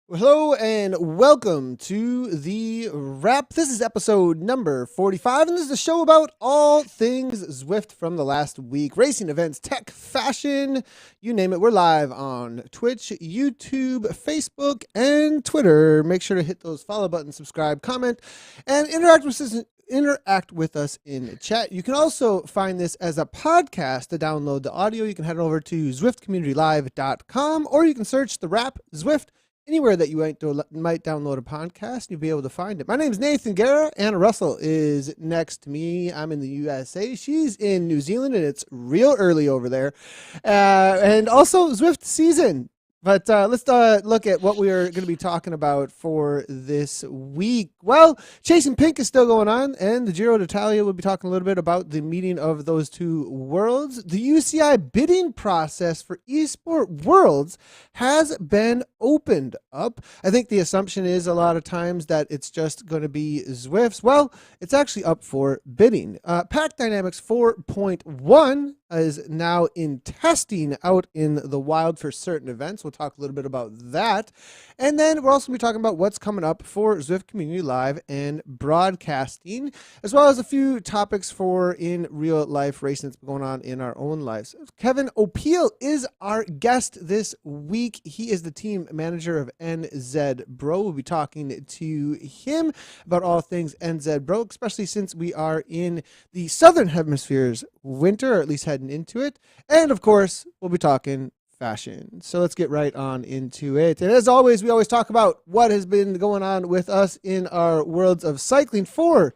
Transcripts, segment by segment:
Well, hello and welcome to the wrap. This is episode number 45, and this is a show about all things Zwift from the last week. Racing events, tech, fashion, you name it. We're live on Twitch, YouTube, Facebook, and Twitter. Make sure to hit those follow buttons, subscribe, comment, and interact with us in chat. You can also find this as a podcast to download the audio. You can head over to zwiftcommunitylive.com, or you can search the wrap Zwift anywhere that you might download a podcast, and you'll be able to find it. My name is Nathan Guerra. Anna Russel is next to me. I'm in the USA. She's in New Zealand, and it's real early over there. And also Zwift season. But let's look at what we are going to be talking about for this week. Well, Chasing Pink is still going on, and the Giro d'Italia will be talking a little bit about the meeting of those two worlds. The UCI bidding process for Esport Worlds has been opened up. I think the assumption is a lot of times that it's just going to be Zwifts. Well, it's actually up for bidding. Pack Dynamics 4.1 is now in testing out in the wild for certain events. We'll talk a little bit about that. And then we're also going to be talking about what's coming up for Zwift Community Live and broadcasting, as well as a few topics for in real life racing that's going on in our own lives. Kevin Opele is our guest this week. He is the team manager of NZBro. We'll be talking to him about all things NZBro, especially since we are in the Southern Hemisphere's winter, or at least heading into it. And of course, we'll be talking fashion. So let's get right on into it. And as always, we always talk about what has been going on with us in our worlds of cycling for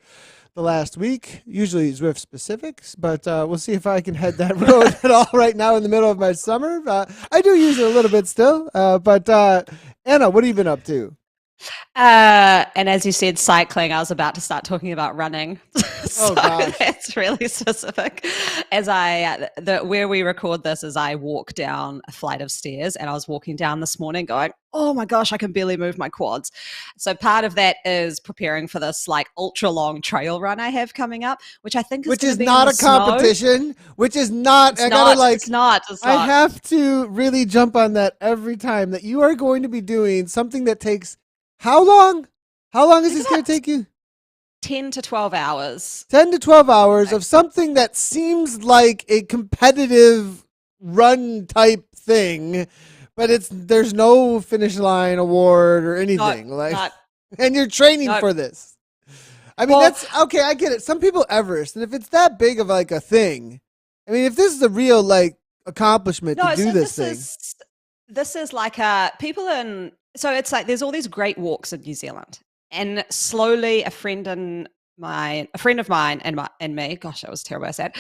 the last week, usually Zwift specifics, but we'll see if I can head that road at all right now in the middle of my summer. I do use it a little bit still, but Anna, what have you been up to? And as you said, cycling, I was about to start talking about running. Oh So gosh. that's really specific. Where we record this is I walk down a flight of stairs, and I was walking down this morning going, oh my gosh, I can barely move my quads. So part of that is preparing for this like ultra long trail run I have coming up, which I think is Which going to is be in not the a snow. competition, which is not, It's I gotta not, like, it's not, it's I not. have to really jump on that every time that you are going to be doing something that takes how long? How long is It's this going about to take you? 10 to 12 hours. 10 to 12 hours of something that seems like a competitive run type thing, but there's no finish line award or Not, anything. Like, not, and you're training no. for this. I mean, Well, that's okay. I get it. Some people Everest, and if it's that big of like a thing, I mean, if this is a real like accomplishment to no, do so this thing, this is like people in so it's like there's all these great walks in New Zealand, and slowly a friend of mine and me, gosh, that was terrible I said,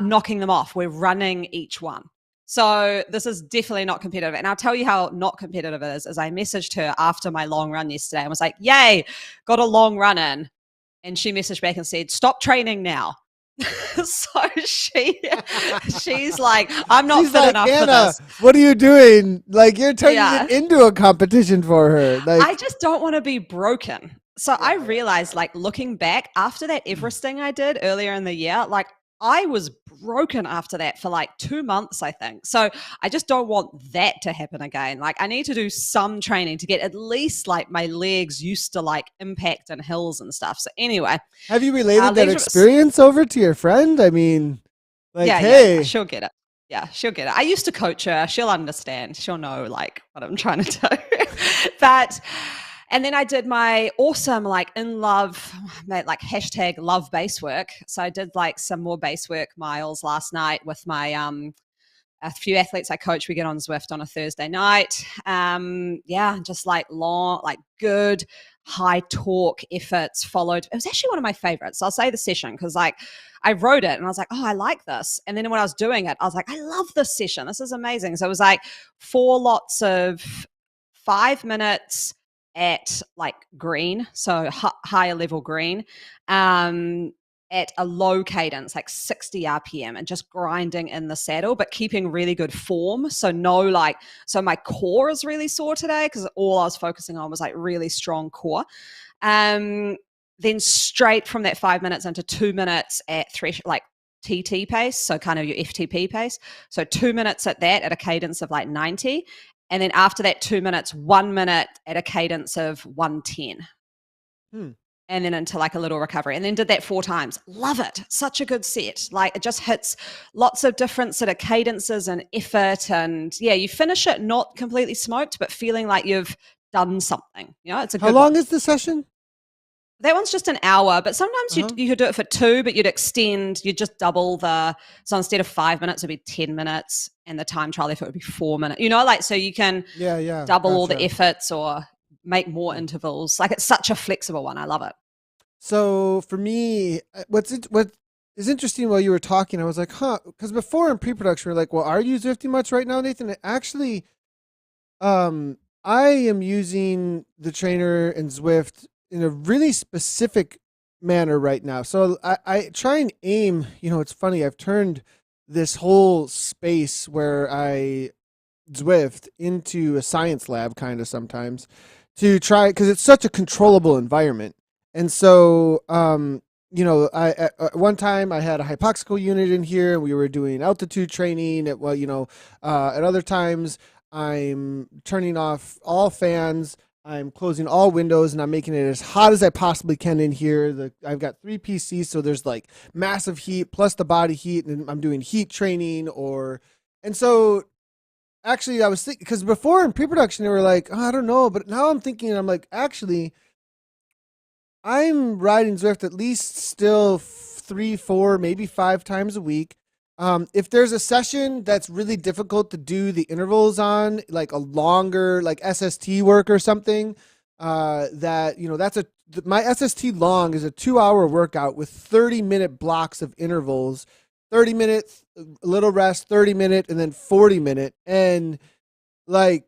knocking them off. We're running each one. So this is definitely not competitive. And I'll tell you how not competitive it is I messaged her after my long run yesterday and was like, yay, got a long run in. And she messaged back and said, stop training now. So she's like, I'm not she's fit like, enough for Anna, this. what are you doing? Like, you're turning Yeah. it into a competition for her. I Like, just don't want to be broken. So I yeah, realized, like, looking back after that Everest thing I did earlier in the year, like, I was broken after that for like 2 months, I think. So I just don't want that to happen again. Like, I need to do some training to get at least like my legs used to like impact and hills and stuff. So anyway, have you related that legs experience over to your friend? I mean, like, yeah, hey, she'll get it. Yeah, she'll get it. I used to coach her. She'll understand. She'll know like what I'm trying to do. But and then I did my awesome like in love, like hashtag love base work. So I did like some more base work miles last night with my a few athletes I coach. We get on Zwift on a Thursday night. Yeah, just like long, like good high torque efforts followed. It was actually one of my favorites. I'll say the session because like I wrote it and I was like, oh, I like this. And then when I was doing it, I was like, I love this session. This is amazing. So it was like 4 lots of 5 minutes at like green, so higher level green. At a low cadence, like 60 RPM, and just grinding in the saddle, but keeping really good form. So so my core is really sore today because all I was focusing on was like really strong core. Then straight from that 5 minutes into 2 minutes at like TT pace, so kind of your FTP pace. So 2 minutes at that at a cadence of like 90. And then after that 2 minutes, 1 minute at a cadence of 110. hmm. And then into like a little recovery, and then did that 4 times. Love it. Such a good set. Like it just hits lots of different sort of cadences and effort. And yeah, you finish it not completely smoked, but feeling like you've done something. You know, it's a How good long one. is the session? That one's just an hour, but sometimes Uh-huh. you could do it for 2, but you'd extend, you'd just double so instead of 5 minutes, it'd be 10 minutes, and the time trial effort would be 4 minutes. You know, like, so you can Yeah, double all the gotcha. efforts or make more intervals. Like it's such a flexible one. I love it. So for me, what is interesting while you were talking, I was like, huh, because before in pre-production, we are like, well, are you Zwifting much right now, Nathan? Actually, I am using the trainer and Zwift in a really specific manner right now. So I try and aim, it's funny, I've turned this whole space where I Zwift into a science lab kind of sometimes to try, because it's such a controllable environment. And so, I at one time I had a hypoxical unit in here, and we were doing altitude training. At other times I'm turning off all fans, I'm closing all windows, and I'm making it as hot as I possibly can in here. I've got 3 PCs, so there's like massive heat plus the body heat, and I'm doing heat training and so actually I was thinking, because before in pre-production they were like, oh, I don't know, but now I'm thinking, I'm like, actually I'm riding Zwift at least still 3, 4, maybe 5 times a week. If there's a session that's really difficult to do the intervals on, like a longer, like SST work or something, that's my SST long is a 2-hour workout with 30-minute blocks of intervals, 30 minutes, a little rest, 30-minute, and then 40-minute. And like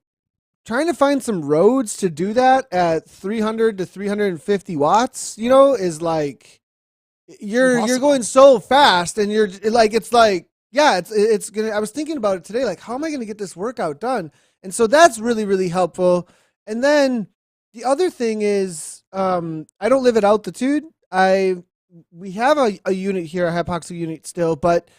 trying to find some roads to do that at 300 to 350 watts, is like you're going so fast, and you're like, it's like, yeah, it's gonna. I was thinking about it today, like, how am I gonna get this workout done? And so that's really, really helpful. And then the other thing is, I don't live at altitude. We have a unit here, a hypoxic unit still, but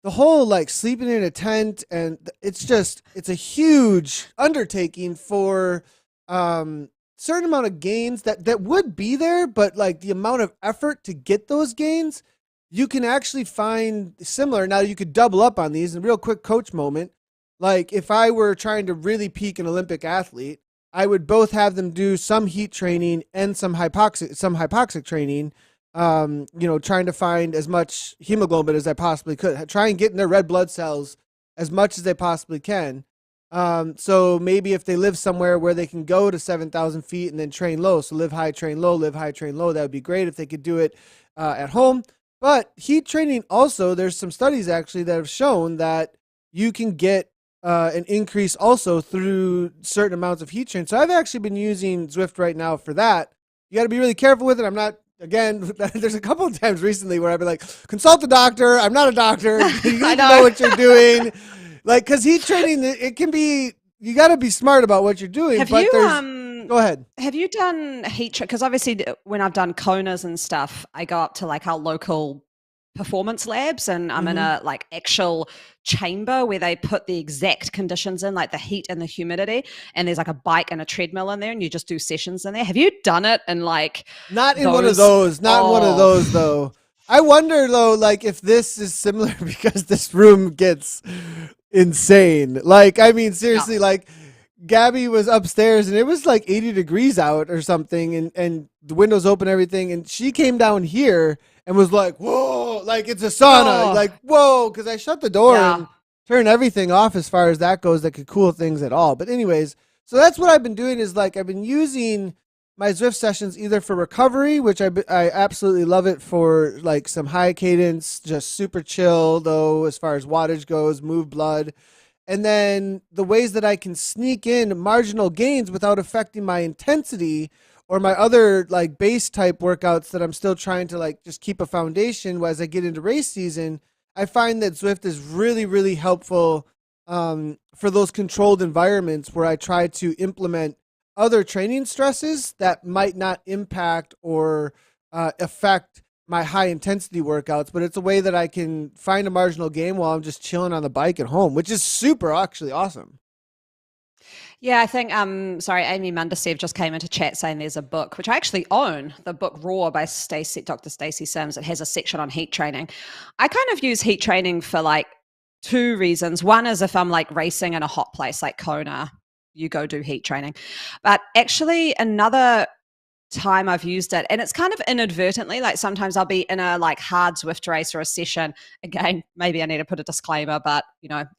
the whole like sleeping in a tent, and it's a huge undertaking for certain amount of gains that would be there, but like the amount of effort to get those gains, you can actually find similar. Now you could double up on these. And real quick coach moment, like if I were trying to really peak an Olympic athlete, I would both have them do some heat training and some hypoxic training. Trying to find as much hemoglobin as I possibly could, try and get in their red blood cells as much as they possibly can. So maybe if they live somewhere where they can go to 7,000 feet and then train low, so live high, train low, live high, train low, that would be great if they could do it at home. But heat training also, there's some studies actually that have shown that you can get an increase also through certain amounts of heat training. So I've actually been using Zwift right now for that. You got to be really careful with it. I'm not, again, there's a couple of times recently where I've been like, consult the doctor. I'm not a doctor. You need to know what you're doing. Like, because heat training, it can be, you got to be smart about what you're doing. Go ahead. Have you done heat training? Because obviously when I've done Konas and stuff, I go up to like our local performance labs, and I'm in a like actual chamber where they put the exact conditions in, like the heat and the humidity, and there's like a bike and a treadmill in there, and you just do sessions in there. Have you done it in like not in one of those though? I wonder though, like if this is similar because this room gets insane. Like, I mean, seriously, like Gabby was upstairs and it was like 80 degrees out or something, and the windows open, everything, and she came down here and was like, whoa, like it's a sauna, like, whoa, because I shut the door and turned everything off as far as that goes that could cool things at all. But anyways, so that's what I've been doing, is like I've been using my Zwift sessions either for recovery, which I absolutely love it for, like some high cadence, just super chill though as far as wattage goes, move blood. And then the ways that I can sneak in marginal gains without affecting my intensity or my other like base type workouts that I'm still trying to like just keep a foundation as I get into race season. I find that Zwift is really, really helpful for those controlled environments where I try to implement other training stresses that might not impact or affect my high intensity workouts, but it's a way that I can find a marginal gain while I'm just chilling on the bike at home, which is super actually awesome. Yeah, I think, Amy Mundersev just came into chat saying there's a book, which I actually own, the book Raw by Dr. Stacey Sims. It has a section on heat training. I kind of use heat training for like two reasons. One is if I'm like racing in a hot place like Kona, you go do heat training. But actually another time I've used it, and it's kind of inadvertently, like sometimes I'll be in a like hard Zwift race or a session. Again, maybe I need to put a disclaimer, but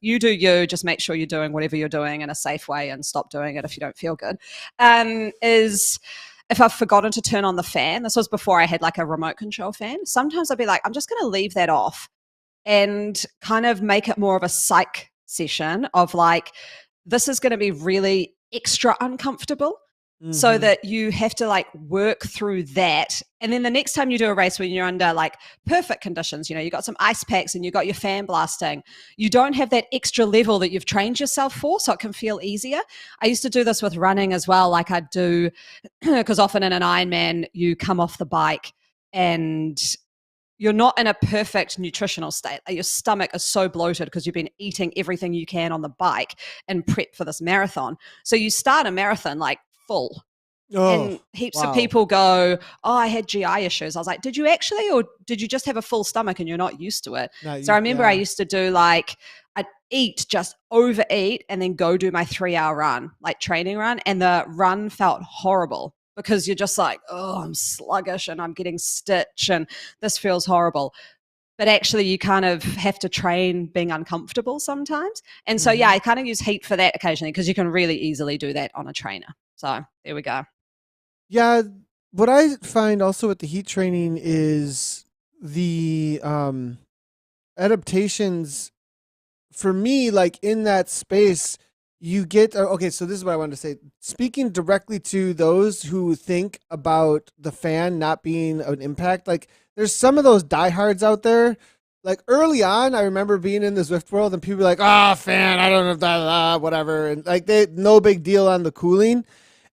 you do you, just make sure you're doing whatever you're doing in a safe way and stop doing it if you don't feel good. Is if I've forgotten to turn on the fan, this was before I had like a remote control fan, sometimes I'll be like, I'm just going to leave that off and kind of make it more of a psych session of like, this is going to be really extra uncomfortable. So that you have to like work through that. And then the next time you do a race when you're under like perfect conditions, you got some ice packs and you got your fan blasting, you don't have that extra level that you've trained yourself for, so it can feel easier. I used to do this with running as well. Like I'd do, because often in an Ironman, you come off the bike and you're not in a perfect nutritional state. Your stomach is so bloated because you've been eating everything you can on the bike and prep for this marathon. So you start a marathon like full. And heaps of people go, I had GI issues. I was like, did you actually, or did you just have a full stomach and you're not used to it? So I remember I used to do like, I'd just overeat and then go do my 3-hour run, like training run. And the run felt horrible because you're just like, oh, I'm sluggish and I'm getting stitch and this feels horrible. But actually you kind of have to train being uncomfortable sometimes. And so, I kind of use heat for that occasionally because you can really easily do that on a trainer. So there we go. Yeah, what I find also with the heat training is the adaptations for me, like in that space, you get okay. So this is what I wanted to say. Speaking directly to those who think about the fan not being an impact, like there's some of those diehards out there. Like early on, I remember being in the Zwift world and people were like, "Ah, fan, I don't know, whatever," and like they no big deal on the cooling.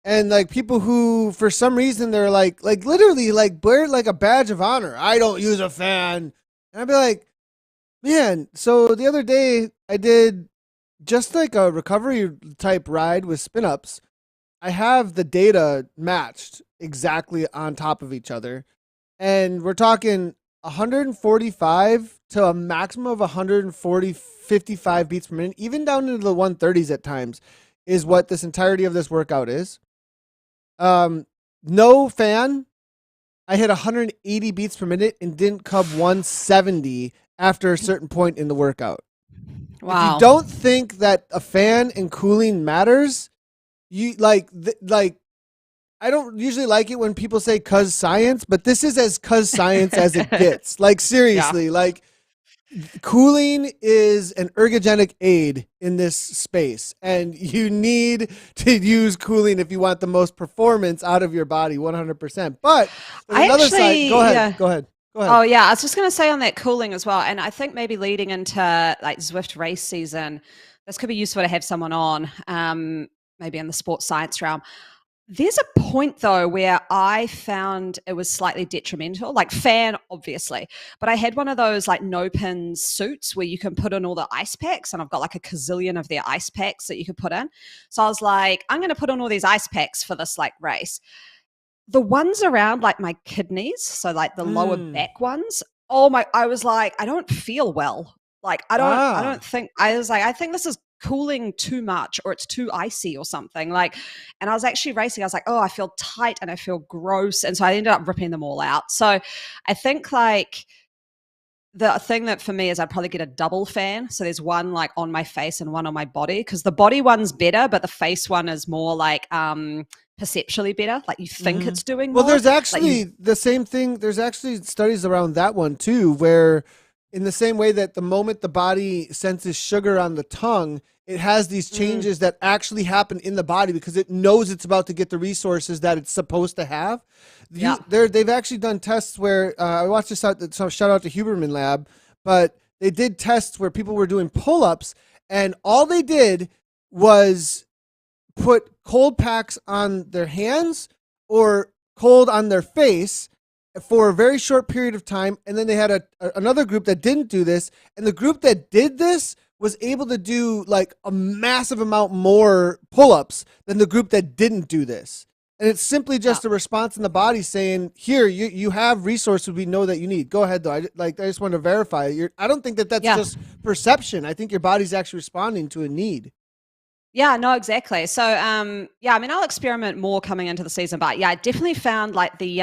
And like people who, for some reason, they're like literally like wear like a badge of honor. I don't use a fan, and I'd be like, man. So the other day, I did just like a recovery type ride with spin ups. I have the data matched exactly on top of each other, and we're talking 145 to a maximum of 55 beats per minute, even down into the 130s at times, is what this entirety of this workout is. No fan. I hit 180 beats per minute and didn't cub 170 after a certain point in the workout. If you Wow. don't think that a fan and cooling matters, you like I don't usually like it when people say "cuz science," but this is as "cuz science" as it gets. Like Yeah. seriously, like cooling is an ergogenic aid in this space, and you need to use cooling if you want the most performance out of your body 100%. But there's I another side. actually, yeah. Go ahead. Oh yeah, I was just going to say on that cooling as well, and I think maybe leading into like Zwift race season, this could be useful to have someone on, maybe in the sports science realm. There's a point though where I found it was slightly detrimental, like fan obviously, but I had one of those like no pins suits where you can put in all the ice packs, and I've got like a gazillion of their ice packs that you could put in. So I was like, I'm going to put in all these ice packs for this like race. The ones around like my kidneys, so like the lower Mm. back ones, oh my, I was like, I don't feel well. Like I don't Ah. think, I was like, I think this is cooling too much or it's too icy or something. Like, and I was actually racing. I was like, oh, I feel tight and I feel gross. And so I ended up ripping them all out. So I think like the thing that for me is I'd probably get a double fan. So there's one like on my face and one on my body, because the body one's better, but the face one is more like perceptually better. Like you think Mm-hmm. it's doing Well, more. there's Like you, actually the same thing. There's actually studies around that one too, where in the same way that the moment the body senses sugar on the tongue, it has these mm, changes that actually happen in the body because it knows it's about to get the resources that it's supposed to have. yeah, They've actually done tests where I watched this out. So shout out to Huberman Lab, but they did tests where people were doing pull-ups, and all they did was put cold packs on their hands or cold on their face for a very short period of time, and then they had another group that didn't do this, and the group that did this was able to do like a massive amount more pull-ups than the group that didn't do this. And it's simply yeah. just a response in the body saying, "Here, you have resources we know that you need. Go ahead, though. I just want to verify. I don't think that that's Yeah. just perception. I think your body's actually responding to a need." Yeah, no, exactly. So, yeah, I mean, I'll experiment more coming into the season, but yeah, I definitely found like the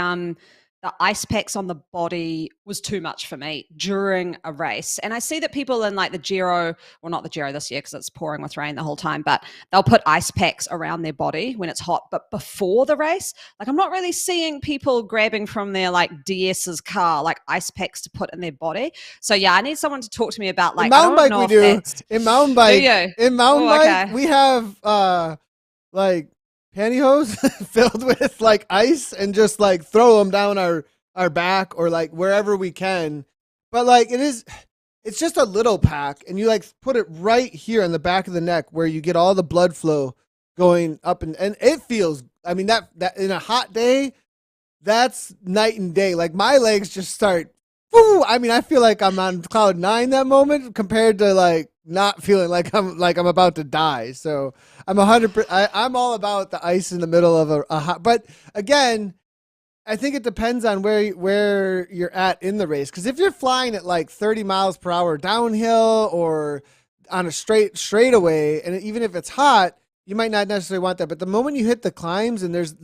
ice packs on the body was too much for me during a race. And I see that people in like the Giro, well, not the Giro this year because it's pouring with rain the whole time, but they'll put ice packs around their body when it's hot. But before the race, like I'm not really seeing people grabbing from their like DS's car, like ice packs to put in their body. So yeah, I need someone to talk to me about In like, I mountain don't bike, know we if do. that's, do you? In mountain Oh, bike, okay. we have like pantyhose filled with like ice and just like throw them down our back or like wherever we can. But like it's just a little pack, and you like put it right here on the back of the neck where you get all the blood flow going up, and it feels. I mean that in a hot day, that's night and day. Like my legs just start. Woo, I mean, I feel like I'm on cloud nine that moment compared to like not feeling like I'm about to die. So I'm 100%. I'm all about the ice in the middle of a hot. But again, I think it depends on where you're at in the race. Because if you're flying at like 30 miles per hour downhill or on a straightaway, and even if it's hot, you might not necessarily want that. But the moment you hit the climbs and there's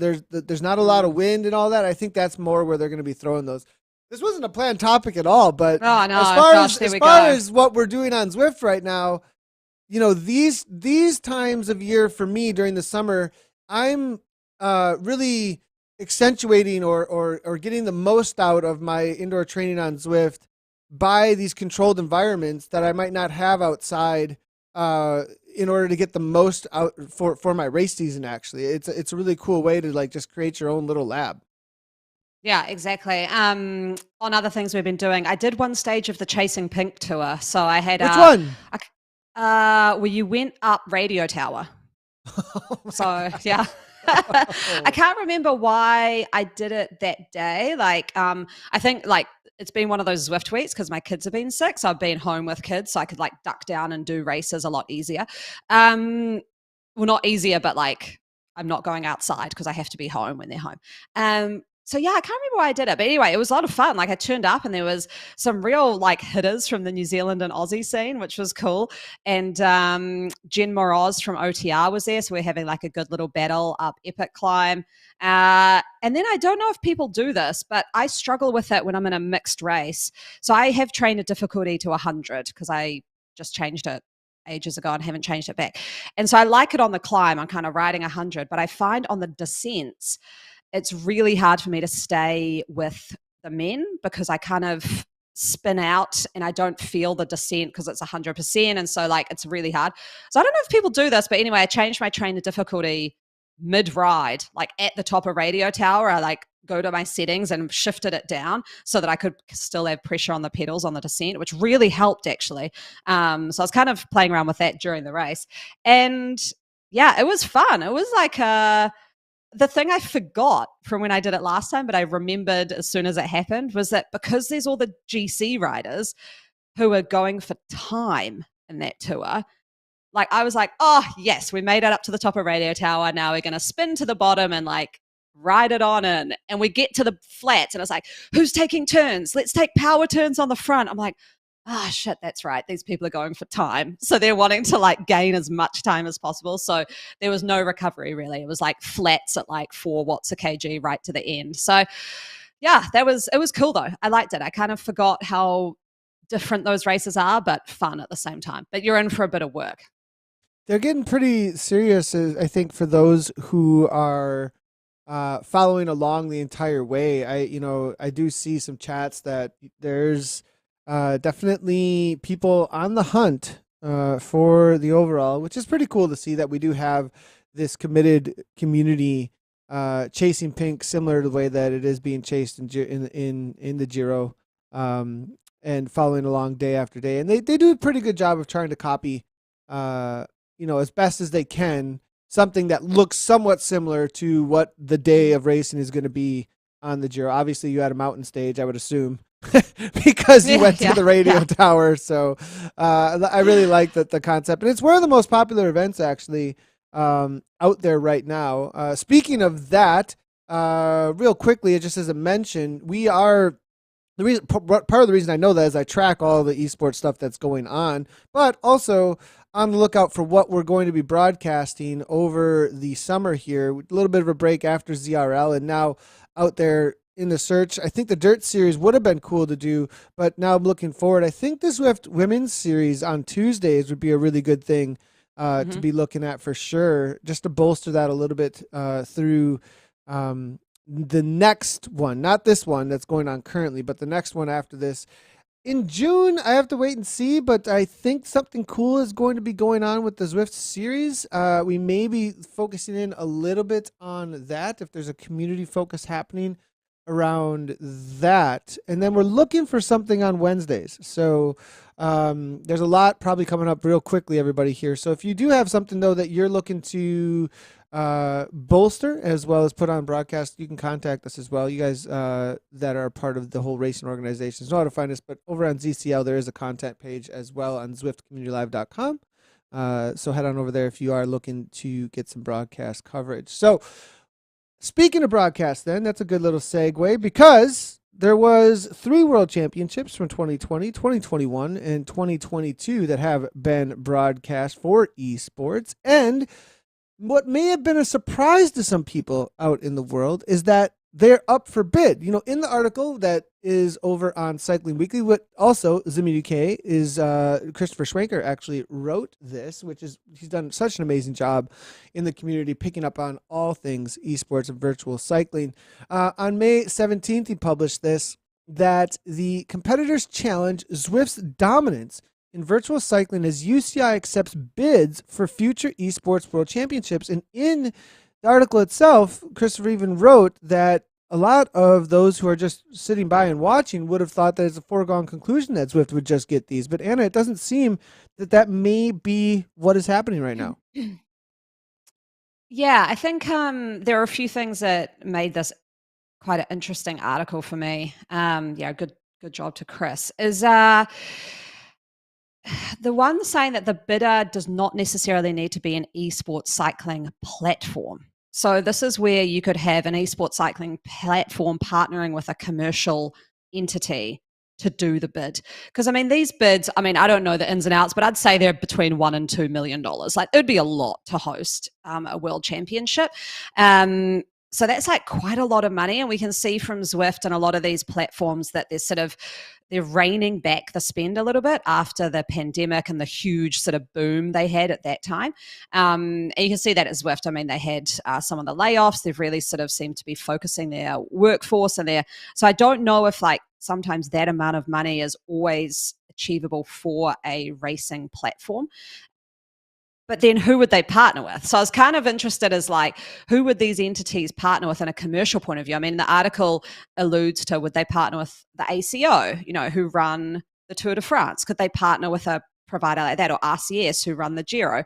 not a lot of Mm. wind and all that, I think that's more where they're going to be throwing those. This wasn't a planned topic at all, but Oh as no, far gosh, as there as we far go. as what we're doing on Zwift right now, these times of year for me during the summer, I'm really accentuating or getting the most out of my indoor training on Zwift by these controlled environments that I might not have outside in order to get the most out for my race season. Actually, it's a really cool way to like just create your own little lab. Yeah, exactly. On other things we've been doing, I did one stage of the Chasing Pink tour. So I had Which one? where you went up Radio Tower. Oh my So God. yeah. I can't remember why I did it that day. Like, I think like it's been one of those Zwift weeks because my kids have been sick. So I've been home with kids. So I could like duck down and do races a lot easier. Well, not easier, but like I'm not going outside because I have to be home when they're home. So yeah, I can't remember why I did it, but anyway, it was a lot of fun. Like I turned up and there was some real like hitters from the New Zealand and Aussie scene, which was cool. And Jen Moroz from OTR was there, so we're having like a good little battle up Epic Climb. And then I don't know if people do this, but I struggle with it when I'm in a mixed race. So I have trained a difficulty to 100 because I just changed it ages ago and haven't changed it back. And so I like it on the climb. I'm kind of riding 100, but I find on the descents, it's really hard for me to stay with the men because I kind of spin out and I don't feel the descent because it's 100%. And so like, it's really hard. So I don't know if people do this, but anyway, I changed my trainer difficulty mid-ride, like at the top of Radio Tower. I like go to my settings and shifted it down so that I could still have pressure on the pedals on the descent, which really helped actually. So I was kind of playing around with that during the race. And yeah, it was fun. It was like the thing I forgot from when I did it last time, but I remembered as soon as it happened, was that because there's all the GC riders who are going for time in that tour, like I was like, oh yes, we made it up to the top of Radio Tower. Now we're going to spin to the bottom and like ride it on in. And we get to the flats and it's like, who's taking turns? Let's take power turns on the front. I'm like, ah, shit, that's right. These people are going for time. So they're wanting to like gain as much time as possible. So there was no recovery really. It was like flats at like 4 watts a kg right to the end. So yeah, it was cool though. I liked it. I kind of forgot how different those races are, but fun at the same time. But you're in for a bit of work. They're getting pretty serious, I think, for those who are following along the entire way. I do see some chats that there's definitely people on the hunt for the overall, which is pretty cool to see that we do have this committed community chasing pink, similar to the way that it is being chased in the Giro, and following along day after day. And they do a pretty good job of trying to copy, as best as they can, something that looks somewhat similar to what the day of racing is going to be on the Giro. Obviously, you had a mountain stage, I would assume, because you went to the radio tower. So I really like the concept. And it's one of the most popular events, actually, out there right now. Speaking of that, real quickly, just as a mention, we are... part of the reason I know that is I track all the esports stuff that's going on, but also on the lookout for what we're going to be broadcasting over the summer here. A little bit of a break after ZRL, and now out there in the search. I think the Dirt Series would have been cool to do, but now I'm looking forward. I think the Zwift Women's Series on Tuesdays would be a really good thing to be looking at for sure, just to bolster that a little bit through the next one, not this one that's going on currently, but the next one after this. In June, I have to wait and see, but I think something cool is going to be going on with the Zwift series. We may be focusing in a little bit on that, if there's a community focus happening around that. And then we're looking for something on Wednesdays. So there's a lot probably coming up real quickly, everybody here. So if you do have something, though, that you're looking to bolster as well as put on broadcast, you can contact us as well. You guys that are part of the whole racing organizations know how to find us, but over on ZCL there is a content page as well on zwiftcommunitylive.com. So head on over there if you are looking to get some broadcast coverage. So speaking of broadcast, then, that's a good little segue, because there was 3 world championships from 2020, 2021, and 2022 that have been broadcast for esports. And what may have been a surprise to some people out in the world is that they're up for bid. In the article that is over on Cycling Weekly, what also Zimmy UK is Christopher Schwenker actually wrote this, he's done such an amazing job in the community, picking up on all things esports and virtual cycling. On May 17th, he published this, that the competitors challenge Zwift's dominance in virtual cycling as UCI accepts bids for future esports world championships. And in the article itself, Christopher even wrote that a lot of those who are just sitting by and watching would have thought that it's a foregone conclusion that Zwift would just get these. But Anna, it doesn't seem that may be what is happening right now. Yeah, I think there are a few things that made this quite an interesting article for me. Good job to Chris. Is the one saying that the bidder does not necessarily need to be an esports cycling platform. So this is where you could have an esports cycling platform partnering with a commercial entity to do the bid. Because these bids, I don't know the ins and outs, but I'd say they're between $1 and $2 million. Like, it'd be a lot to host a world championship. So that's like quite a lot of money. And we can see from Zwift and a lot of these platforms that they're reining back the spend a little bit after the pandemic and the huge sort of boom they had at that time. And you can see that at Zwift. They had some of the layoffs. They've really sort of seemed to be focusing their workforce and so I don't know if sometimes that amount of money is always achievable for a racing platform. But then who would they partner with? So I was kind of interested as who would these entities partner with in a commercial point of view? The article alludes to, would they partner with the ACO, who run the Tour de France? Could they partner with a provider like that, or RCS, who run the Giro?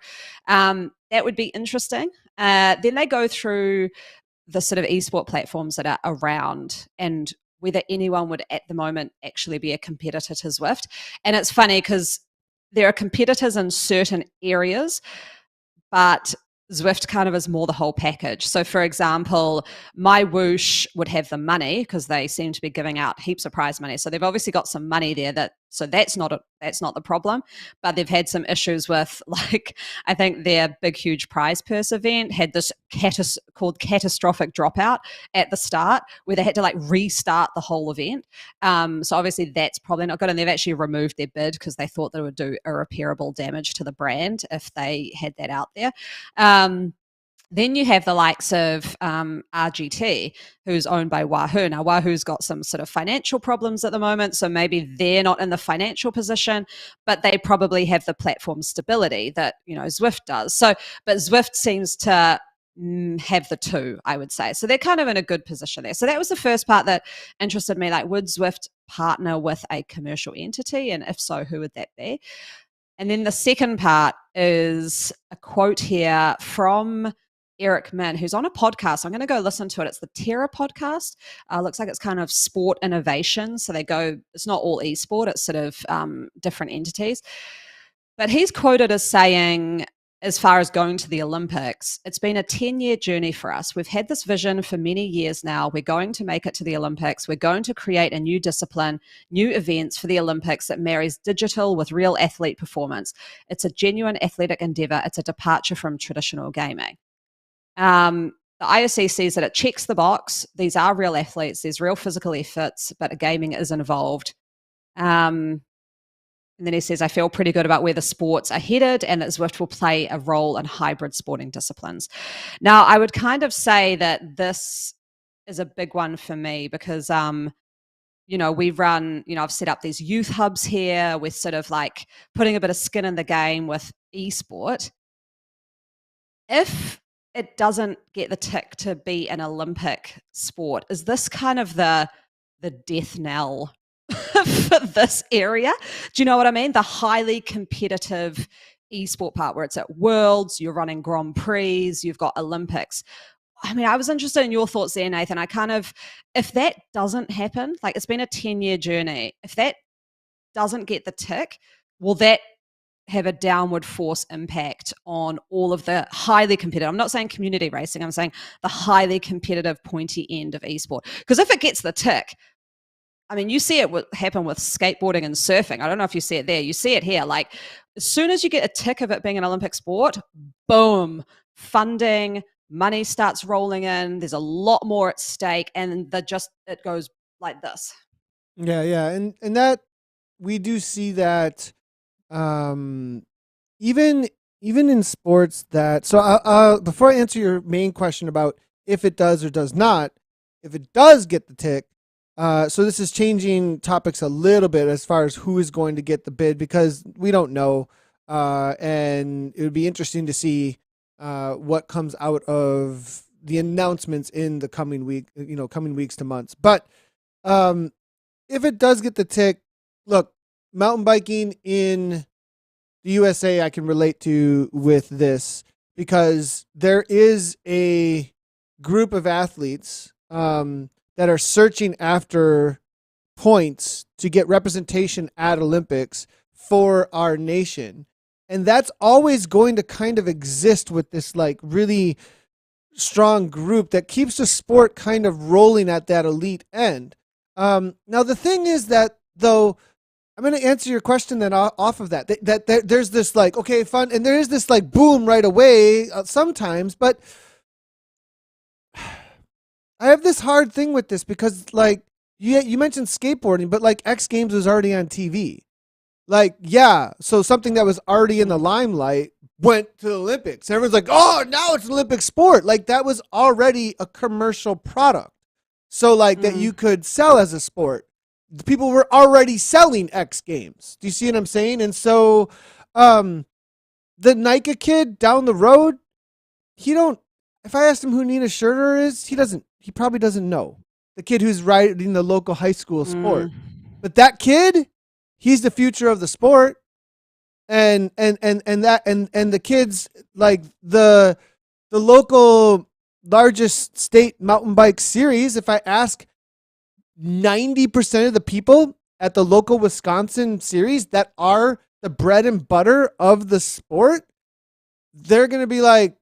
That would be interesting. Then they go through the sort of esport platforms that are around and whether anyone would at the moment actually be a competitor to Zwift. And it's funny because there are competitors in certain areas, but Zwift kind of is more the whole package. So, for example, My Whoosh would have the money because they seem to be giving out heaps of prize money. So they've obviously got some money there. So that's not the problem. But they've had some issues with, I think their big, huge prize purse event had this called catastrophic dropout at the start, where they had to restart the whole event. So obviously that's probably not good. And they've actually removed their bid because they thought that it would do irreparable damage to the brand if they had that out there. Then you have the likes of RGT, who's owned by Wahoo. Now, Wahoo's got some sort of financial problems at the moment, so maybe they're not in the financial position, but they probably have the platform stability that Zwift does. So, but Zwift seems to have the two, I would say. So they're kind of in a good position there. So that was the first part that interested me. Would Zwift partner with a commercial entity, and if so, who would that be? And then the second part is a quote here from Eric Min, who's on a podcast. I'm going to go listen to it. It's the Terra podcast. Looks like it's kind of sport innovation. So it's not all esport, it's sort of different entities. But he's quoted as saying, as far as going to the Olympics, it's been a 10-year journey for us. We've had this vision for many years now. We're going to make it to the Olympics. We're going to create a new discipline, new events for the Olympics that marries digital with real athlete performance. It's a genuine athletic endeavor. It's a departure from traditional gaming. The IOC sees that it checks the box. These are real athletes. There's real physical efforts, but gaming is involved. And then he says, I feel pretty good about where the sports are headed and that Zwift will play a role in hybrid sporting disciplines. Now, I would kind of say that this is a big one for me because, we run, I've set up these youth hubs here. We're sort of putting a bit of skin in the game with esport. If it doesn't get the tick to be an Olympic sport, is this kind of the death knell for this area? Do you know what I mean? The highly competitive esport part where it's at Worlds, you're running Grand Prix, you've got Olympics. I was interested in your thoughts there, Nathan. If that doesn't happen, it's been a 10-year journey. If that doesn't get the tick, will that have a downward force impact on all of the highly competitive, I'm not saying community racing, I'm saying the highly competitive pointy end of esport? Because if it gets the tick, you see it happen with skateboarding and surfing. I don't know if you see it there. You see it here. As soon as you get a tick of it being an Olympic sport, boom, funding, money starts rolling in. There's a lot more at stake, and it goes like this. Yeah, and that we do see that, even in sports that. So before I answer your main question about if it does or does not, if it does get the tick, so this is changing topics a little bit as far as who is going to get the bid, because we don't know, and it would be interesting to see what comes out of the announcements in the coming weeks to months. But if it does get the tick, look, mountain biking in the USA, I can relate to with this, because there is a group of athletes that are searching after points to get representation at Olympics for our nation. And that's always going to kind of exist with this like really strong group that keeps the sport kind of rolling at that elite end. Now, the thing is that, though, I'm going to answer your question then off of that. That there's this like, okay, fun, and there is this like boom right away sometimes, but I have this hard thing with this because, like, you mentioned skateboarding, but like X Games was already on TV. Like, yeah, so something that was already in the limelight went to the Olympics. Everyone's like, oh, now it's an Olympic sport. Like, that was already a commercial product. So, like, that you could sell as a sport. People were already selling X Games. Do you see what I'm saying? And so, the Nike kid down the road, if I asked him who Nina Schurter is, he probably doesn't know. The kid who's riding the local high school sport. But that kid, he's the future of the sport. And the kids, like the local largest state mountain bike series, if I ask 90% of the people at the local Wisconsin series that are the bread and butter of the sport, they're going to be like,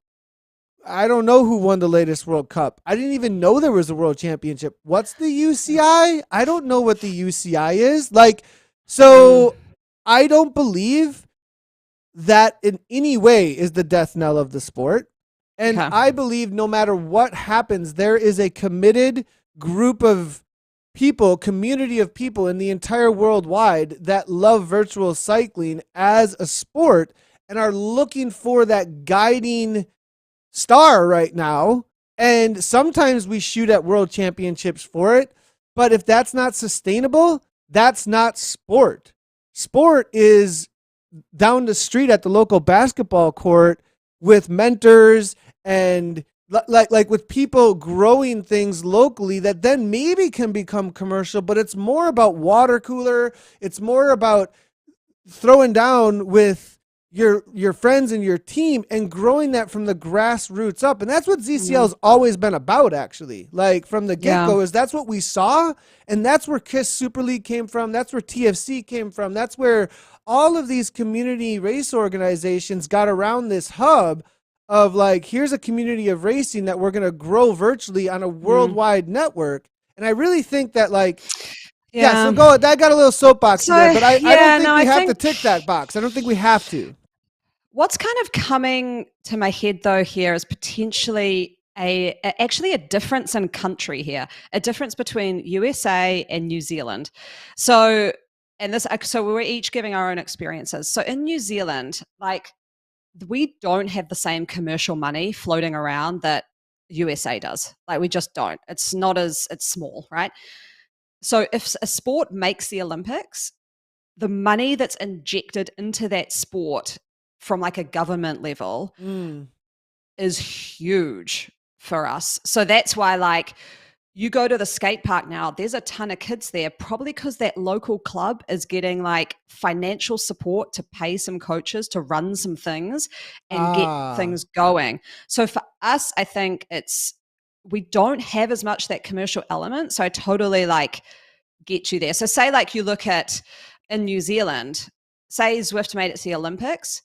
I don't know who won the latest World Cup. I didn't even know there was a World Championship. What's the UCI? I don't know what the UCI is. Like, so I don't believe that in any way is the death knell of the sport. And I believe no matter what happens, there is a committed group of people, community of people in the entire worldwide that love virtual cycling as a sport and are looking for that guiding star right now. And sometimes we shoot at world championships for it. But if that's not sustainable, that's not sport. Sport is down the street at the local basketball court with mentors and like with people growing things locally that then maybe can become commercial, but it's more about water cooler. It's more about throwing down with your friends and your team and growing that from the grassroots up. And that's what ZCL's always been about, actually. Like from the get-go, is that's what we saw. And that's where KISS Super League came from. That's where TFC came from. That's where all of these community race organizations got around this hub of like, here's a community of racing that we're going to grow virtually on a worldwide network. And I really think that like, so go. I got a little soapbox there, but I don't think we have to tick that box. I don't think we have to. What's kind of coming to my head though here is potentially actually a difference in country here, a difference between USA and New Zealand. So we're each giving our own experiences. So in New Zealand, like we don't have the same commercial money floating around that USA does. Like we just don't. It's small, right? So if a sport makes the Olympics, the money that's injected into that sport from like a government level is huge for us. So that's why like you go to the skate park now, there's a ton of kids there, probably because that local club is getting like financial support to pay some coaches to run some things and get things going. So for us, I think we don't have as much that commercial element. So I totally like get you there. So say like you look at in New Zealand, say Zwift made it to the Olympics,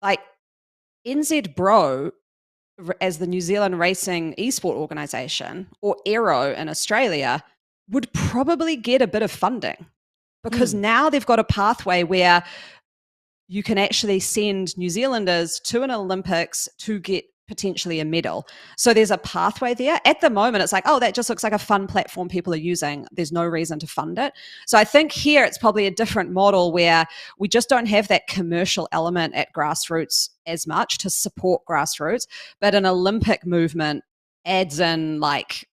like NZBro as the New Zealand Racing Esport organization or Aero in Australia would probably get a bit of funding because now they've got a pathway where you can actually send New Zealanders to an Olympics to get potentially a medal. So there's a pathway there. At the moment, it's like, oh, that just looks like a fun platform people are using. There's no reason to fund it. So I think here it's probably a different model where we just don't have that commercial element at grassroots as much to support grassroots, but an Olympic movement adds in like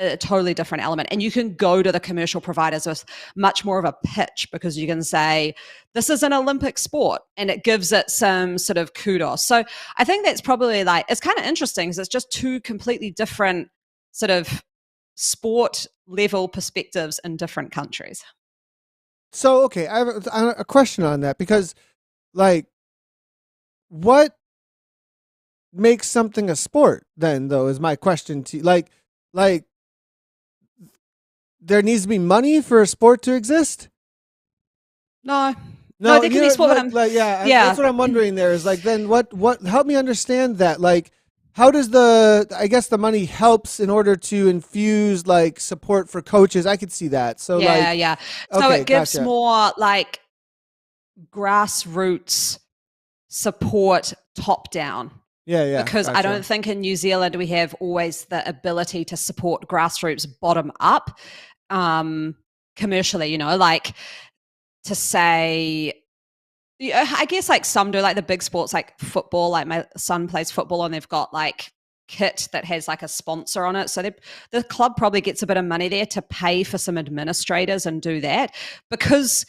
a totally different element. And you can go to the commercial providers with much more of a pitch because you can say, this is an Olympic sport, and it gives it some sort of kudos. So I think that's probably like, it's kind of interesting because it's just two completely different sort of sport level perspectives in different countries. So, okay, I have a question on that because, like, what makes something a sport then, though, is my question to you. Like, there needs to be money for a sport to exist? No, No, there can be sport. Yeah, yeah, that's what I'm wondering there is like, then what, help me understand that. Like, how does I guess the money helps in order to infuse like support for coaches. I could see that. So yeah. So okay, it gives gotcha. more like grassroots support top down. Yeah. Because gotcha. I don't think in New Zealand we have always the ability to support grassroots bottom up commercially, like to say, I guess like some do, like the big sports like football, like my son plays football and they've got like kit that has like a sponsor on it. So the club probably gets a bit of money there to pay for some administrators and do that because,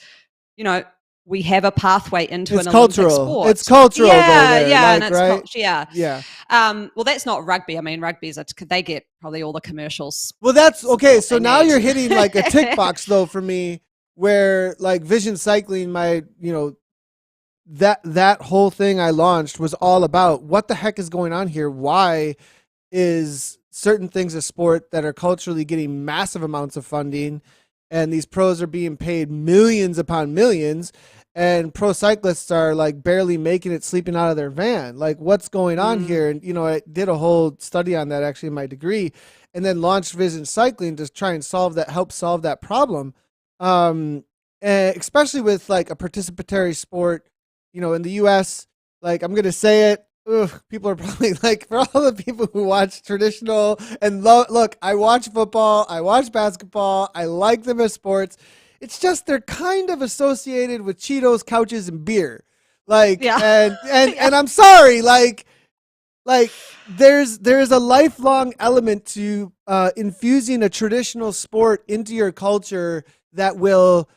we have a pathway into it's an cultural. Olympic sport. It's cultural, yeah, though, yeah, like, and it's right? Yeah. Well, that's not rugby. I mean, rugby's they get probably all the commercials. Well, that's okay. So now need. you're hitting like a tick box, though, for me, where like Vision Cycling, that whole thing I launched was all about what the heck is going on here. Why is certain things a sport that are culturally getting massive amounts of funding, and these pros are being paid millions upon millions, and pro cyclists are like barely making it sleeping out of their van? Like, what's going on here? And I did a whole study on that actually in my degree, and then launched Vision Cycling to try and help solve that problem. And especially with like a participatory sport, in the US, like, I'm gonna say it, people are probably like, for all the people who watch traditional and look, I watch football, I watch basketball, I like them as sports. It's just they're kind of associated with Cheetos, couches, and beer. Like, and I'm sorry, like there's a lifelong element to infusing a traditional sport into your culture that will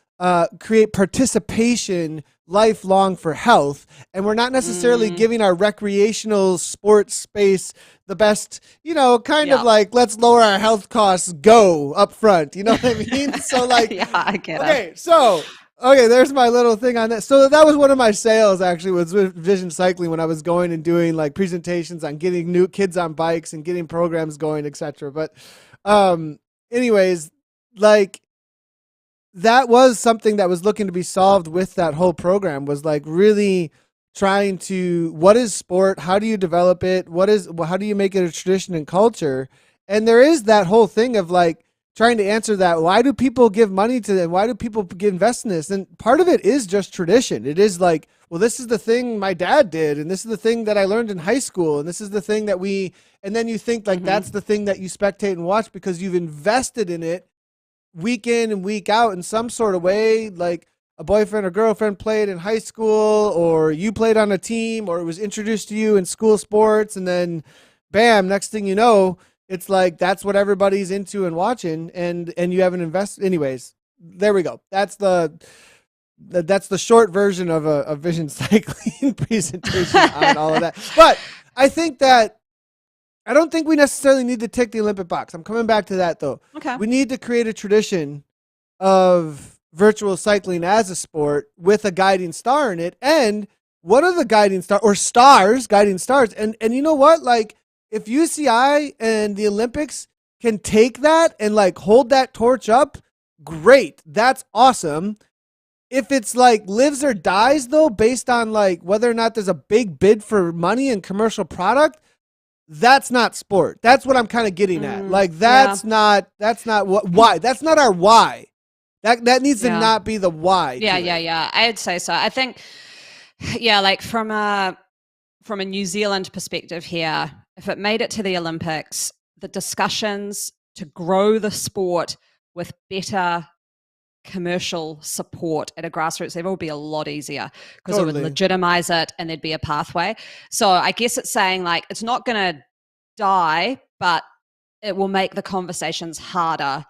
create participation lifelong for health. And we're not necessarily giving our recreational sports space the best, of like, let's lower our health costs, go up front. You know what I mean? So like, yeah, I get it. Okay, so there's my little thing on that. So that was one of my sales actually, was with Vision Cycling, when I was going and doing like presentations on getting new kids on bikes and getting programs going, etc. But anyways, like, that was something that was looking to be solved with that whole program, was like really trying to, what is sport? How do you develop it? How do you make it a tradition and culture? And there is that whole thing of like trying to answer that. Why do people give money to them? Why do people invest in this? And part of it is just tradition. It is like, well, this is the thing my dad did, and this is the thing that I learned in high school, and this is the thing that and then you think like that's the thing that you spectate and watch because you've invested in it week in and week out in some sort of way, like a boyfriend or girlfriend played in high school, or you played on a team, or it was introduced to you in school sports, and then bam, next thing you know, it's like that's what everybody's into and watching, and you haven't invested. Anyways, there we go. That's the short version of a Vision Cycling presentation on all of that. But I think that I don't think we necessarily need to tick the Olympic box. I'm coming back to that, though. Okay. We need to create a tradition of virtual cycling as a sport with a guiding star in it. And what are the guiding guiding stars? And you know what? Like, if UCI and the Olympics can take that and like hold that torch up, great. That's awesome. If it's like lives or dies, though, based on like whether or not there's a big bid for money and commercial product, that's not sport. That's what I'm kind of getting at. Like, that's not why. That's not our why. That needs to not be the why. Yeah. I'd say so. I think, like from a New Zealand perspective here, if it made it to the Olympics, the discussions to grow the sport with better commercial support at a grassroots level would be a lot easier because it would legitimize it and there'd be a pathway. So I guess it's saying like it's not going to die, but it will make the conversations harder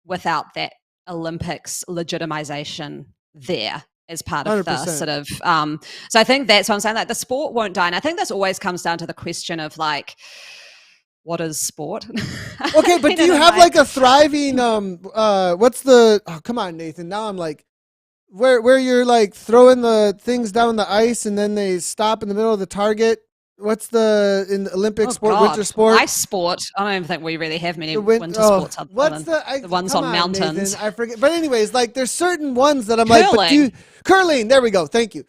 without that Olympics legitimization there as part of 100%. The sort of so I think that's what I'm saying, like the sport won't die. And I think this always comes down to the question of like, what is sport? Okay, but do you have like a thriving what's the come on, Nathan, now I'm like where you're like throwing the things down the ice and then they stop in the middle of the target. What's in the Olympic sport, winter sport? Ice sport. I don't even think we really have many winter sports. What's the ones on mountains? Nathan, I forget. But anyways, like there's certain ones that I'm curling. Like, but curling. There we go. Thank you.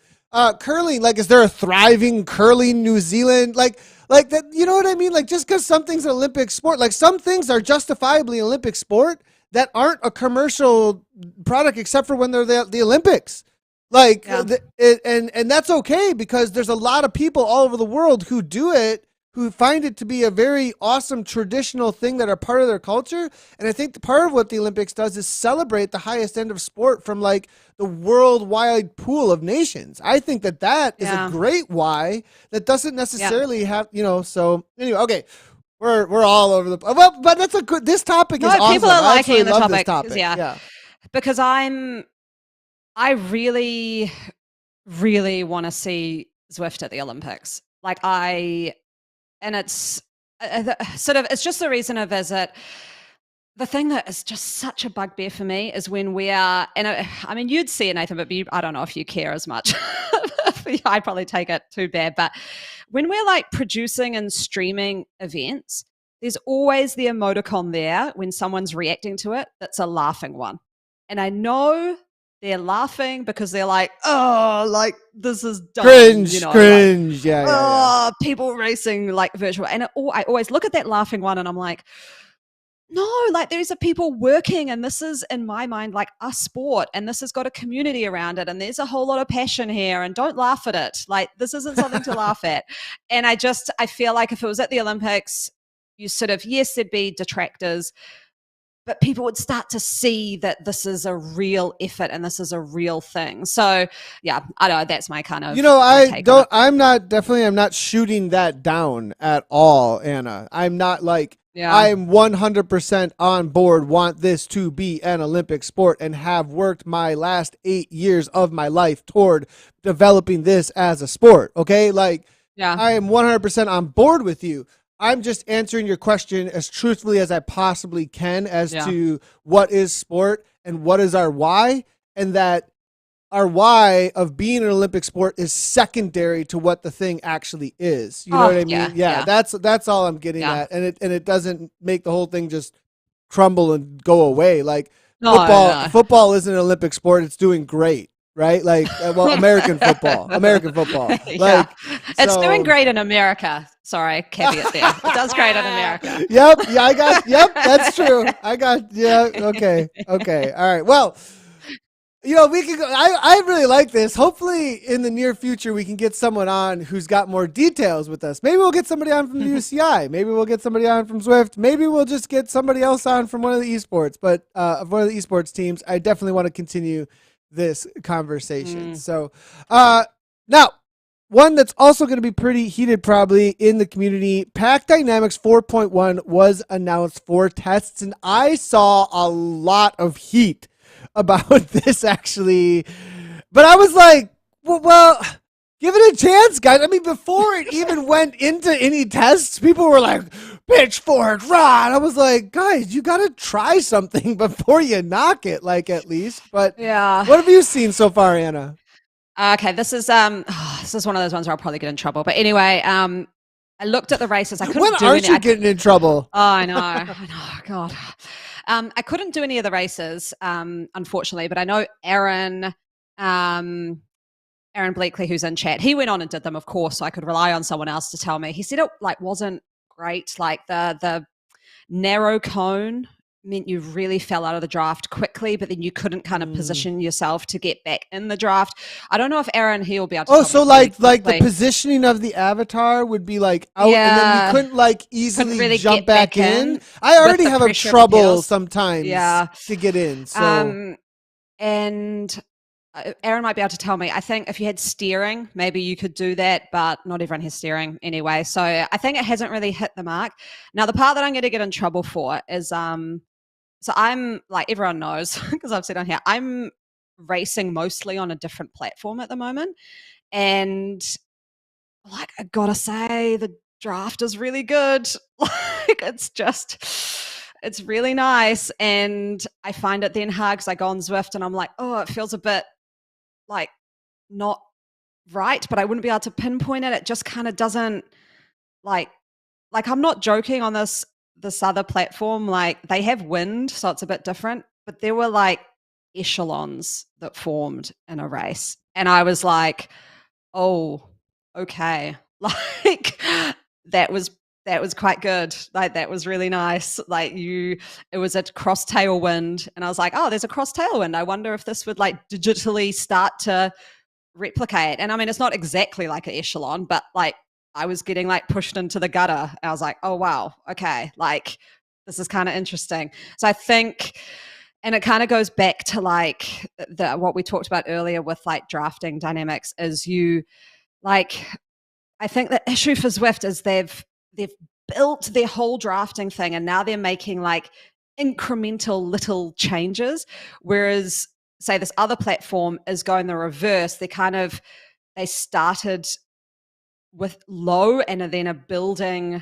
Curling. Like, is there a thriving curling New Zealand? Like that. You know what I mean? Like just because something's an Olympic sport, like some things are justifiably an Olympic sport that aren't a commercial product except for when they're the Olympics. Like, and that's okay because there's a lot of people all over the world who do it, who find it to be a very awesome traditional thing that are part of their culture. And I think part of what the Olympics does is celebrate the highest end of sport from like the worldwide pool of nations. I think that is a great why that doesn't necessarily have, so anyway, okay. We're all over the, well, but that's this topic is awesome. People are liking the topic. Yeah. Because I really, really want to see Zwift at the Olympics. Like and it's it's just the reason of the thing that is just such a bugbear for me is when we are, and I mean, you'd see it, Nathan, but I don't know if you care as much. I'd probably take it too bad. But when we're like producing and streaming events, there's always the emoticon there when someone's reacting to it that's a laughing one. And I know they're laughing because they're like, oh, like this is dumb. Cringe. Like, yeah. People racing like virtual. And I always look at that laughing one and I'm like, no, like these are people working and this is, in my mind, like a sport and this has got a community around it and there's a whole lot of passion here and don't laugh at it. Like this isn't something to laugh at. And I feel like if it was at the Olympics, you sort of, yes, there'd be detractors, but people would start to see that this is a real effort and this is a real thing. So yeah, I don't know. That's my kind of, I'm not shooting that down at all, Anna. I'm not like, I'm 100% on board, want this to be an Olympic sport and have worked my last 8 years of my life toward developing this as a sport. Okay. Like I am 100% on board with you. I'm just answering your question as truthfully as I possibly can as to what is sport and what is our why, and that our why of being an Olympic sport is secondary to what the thing actually is. You know what I mean? Yeah. That's all I'm getting at. And it doesn't make the whole thing just crumble and go away. Like football isn't an Olympic sport. It's doing great. Right? Like, well, American football. Like, it's doing great in America. Sorry, caveat there. It does great in America. Yep, that's true. Okay. All right. Well, we can go. I really like this. Hopefully in the near future, we can get someone on who's got more details with us. Maybe we'll get somebody on from the UCI. Maybe we'll get somebody on from Zwift. Maybe we'll just get somebody else on from one of the esports, but one of the esports teams. I definitely want to continue this conversation. So now one that's also going to be pretty heated probably in the community, Pack Dynamics 4.1 was announced for tests, and I saw a lot of heat about this actually, but I was like, well, give it a chance, guys. I mean, before it even went into any tests, people were like, pitchfork, rah. And I was like, guys, you got to try something before you knock it, like at least. But what have you seen so far, Anna? Okay, this is one of those ones where I'll probably get in trouble. But anyway, I looked at the races. I couldn't when do aren't you getting in trouble? Oh, I know. God. I couldn't do any of the races, unfortunately. But I know Aaron Bleakley, who's in chat, he went on and did them, of course, so I could rely on someone else to tell me. He said it like wasn't great, like the narrow cone meant you really fell out of the draft quickly, but then you couldn't kind of position yourself to get back in the draft. I don't know if Aaron here will be able to tell so me really like the quickly. positioning of the avatar would be like out, and then you Yeah, couldn't like couldn't easily really jump get back back in. in I with already the have a pressure of the trouble pedals. sometimes Yeah. to get in. So And Aaron might be able to tell me. I think if you had steering, maybe you could do that, but not everyone has steering anyway. So I think it hasn't really hit the mark. Now, the part that I'm going to get in trouble for is so I'm like everyone knows because I've said on here, I'm racing mostly on a different platform at the moment. And like I gotta say, the draft is really good. Like it's really nice. And I find it then hard because I go on Zwift and I'm like, oh, it feels a bit like not right, but I wouldn't be able to pinpoint it. It just kind of doesn't like I'm not joking on this other platform. Like they have wind, so it's a bit different. But there were like echelons that formed in a race, and I was like, oh, okay. Like that was quite good. Like that was really nice. Like it was a cross tailwind, and I was like, oh, there's a cross tailwind. I wonder if this would like digitally start to replicate. And I mean, it's not exactly like an echelon, but like I was getting like pushed into the gutter. I was like, oh wow, okay, like this is kind of interesting. So I think, and it kind of goes back to like the what we talked about earlier with like drafting dynamics. Is you like I think the issue for Zwift is they've built their whole drafting thing, and now they're making like incremental little changes, whereas say this other platform is going the reverse. They started with low and then are building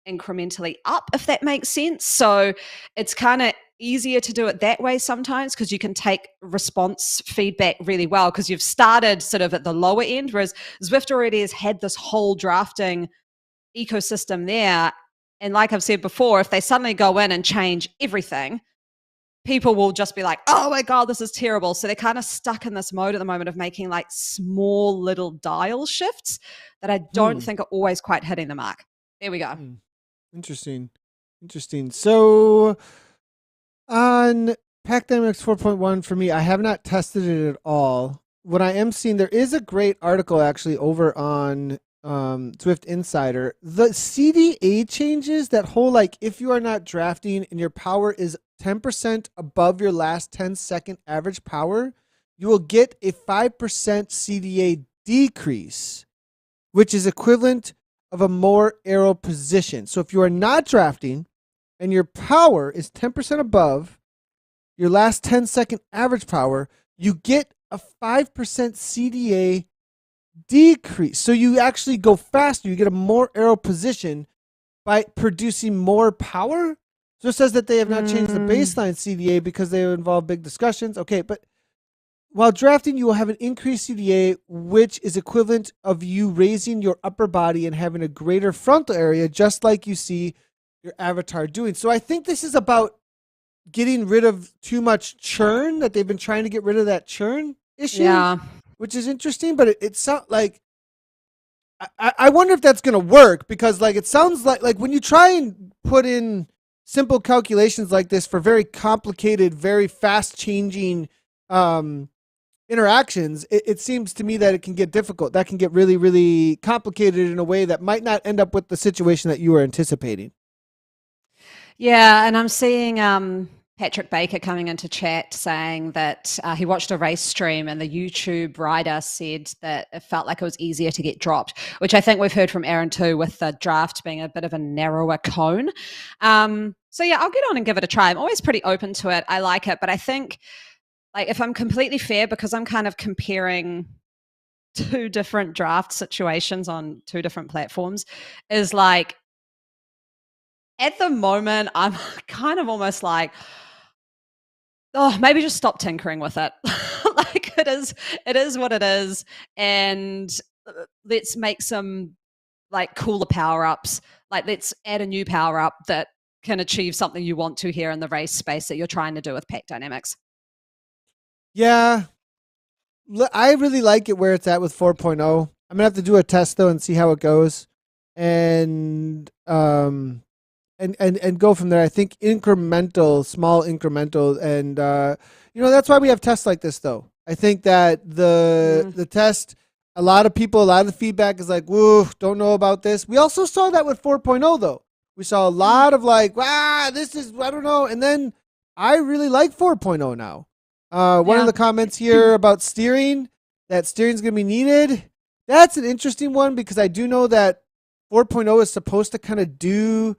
incrementally up, if that makes sense. So it's kind of easier to do it that way sometimes because you can take response feedback really well because you've started sort of at the lower end, whereas Zwift already has had this whole drafting ecosystem there. And like I've said before, if they suddenly go in and change everything, people will just be like, oh my God, this is terrible. So they're kind of stuck in this mode at the moment of making like small little dial shifts that I don't think are always quite hitting the mark. There we go. Interesting. So on Pack Dynamics 4.1 for me, I have not tested it at all. What I am seeing, there is a great article actually over on Zwift Insider. The CDA changes, that whole like if you are not drafting and your power is 10% above your last 10-second average power, you will get a 5% CDA decrease, which is equivalent of a more aero position. So if you are not drafting and your power is 10% above your last 10-second average power, you get a 5% CDA decrease. So you actually go faster. You get a more aero position by producing more power. So it says that they have not changed the baseline CDA because they involve big discussions. Okay, but while drafting, you will have an increased CDA, which is equivalent of you raising your upper body and having a greater frontal area, just like you see your avatar doing. So I think this is about getting rid of too much churn, that they've been trying to get rid of that churn issue, Yeah. which is interesting. But it sounds like, I wonder if that's going to work, because like it sounds like when you try and put in simple calculations like this for very complicated, very fast changing interactions, it seems to me that it can get difficult. That can get really, really complicated in a way that might not end up with the situation that you were anticipating. Yeah, and I'm seeing Patrick Baker coming into chat saying that he watched a race stream and the YouTube rider said that it felt like it was easier to get dropped, which I think we've heard from Aaron too, with the draft being a bit of a narrower cone. So yeah, I'll get on and give it a try. I'm always pretty open to it. I like it, but I think like if I'm completely fair, because I'm kind of comparing two different draft situations on two different platforms, is like at the moment I'm kind of almost like, oh, maybe just stop tinkering with it. Like it is what it is, and let's make some like cooler power ups. Like let's add a new power up that can achieve something you want to here in the race space that you're trying to do with pack dynamics. Yeah, I really like it where it's at with 4.0. I'm gonna have to do a test though and see how it goes. And and go from there. I think small incremental, and that's why we have tests like this, though. I think that the test, a lot of the feedback is like, woo, don't know about this. We also saw that with 4.0, though. We saw a lot of like, this is, I don't know. And then I really like 4.0 now. One of the comments here about steering, that steering's going to be needed. That's an interesting one because I do know that 4.0 is supposed to kind of do,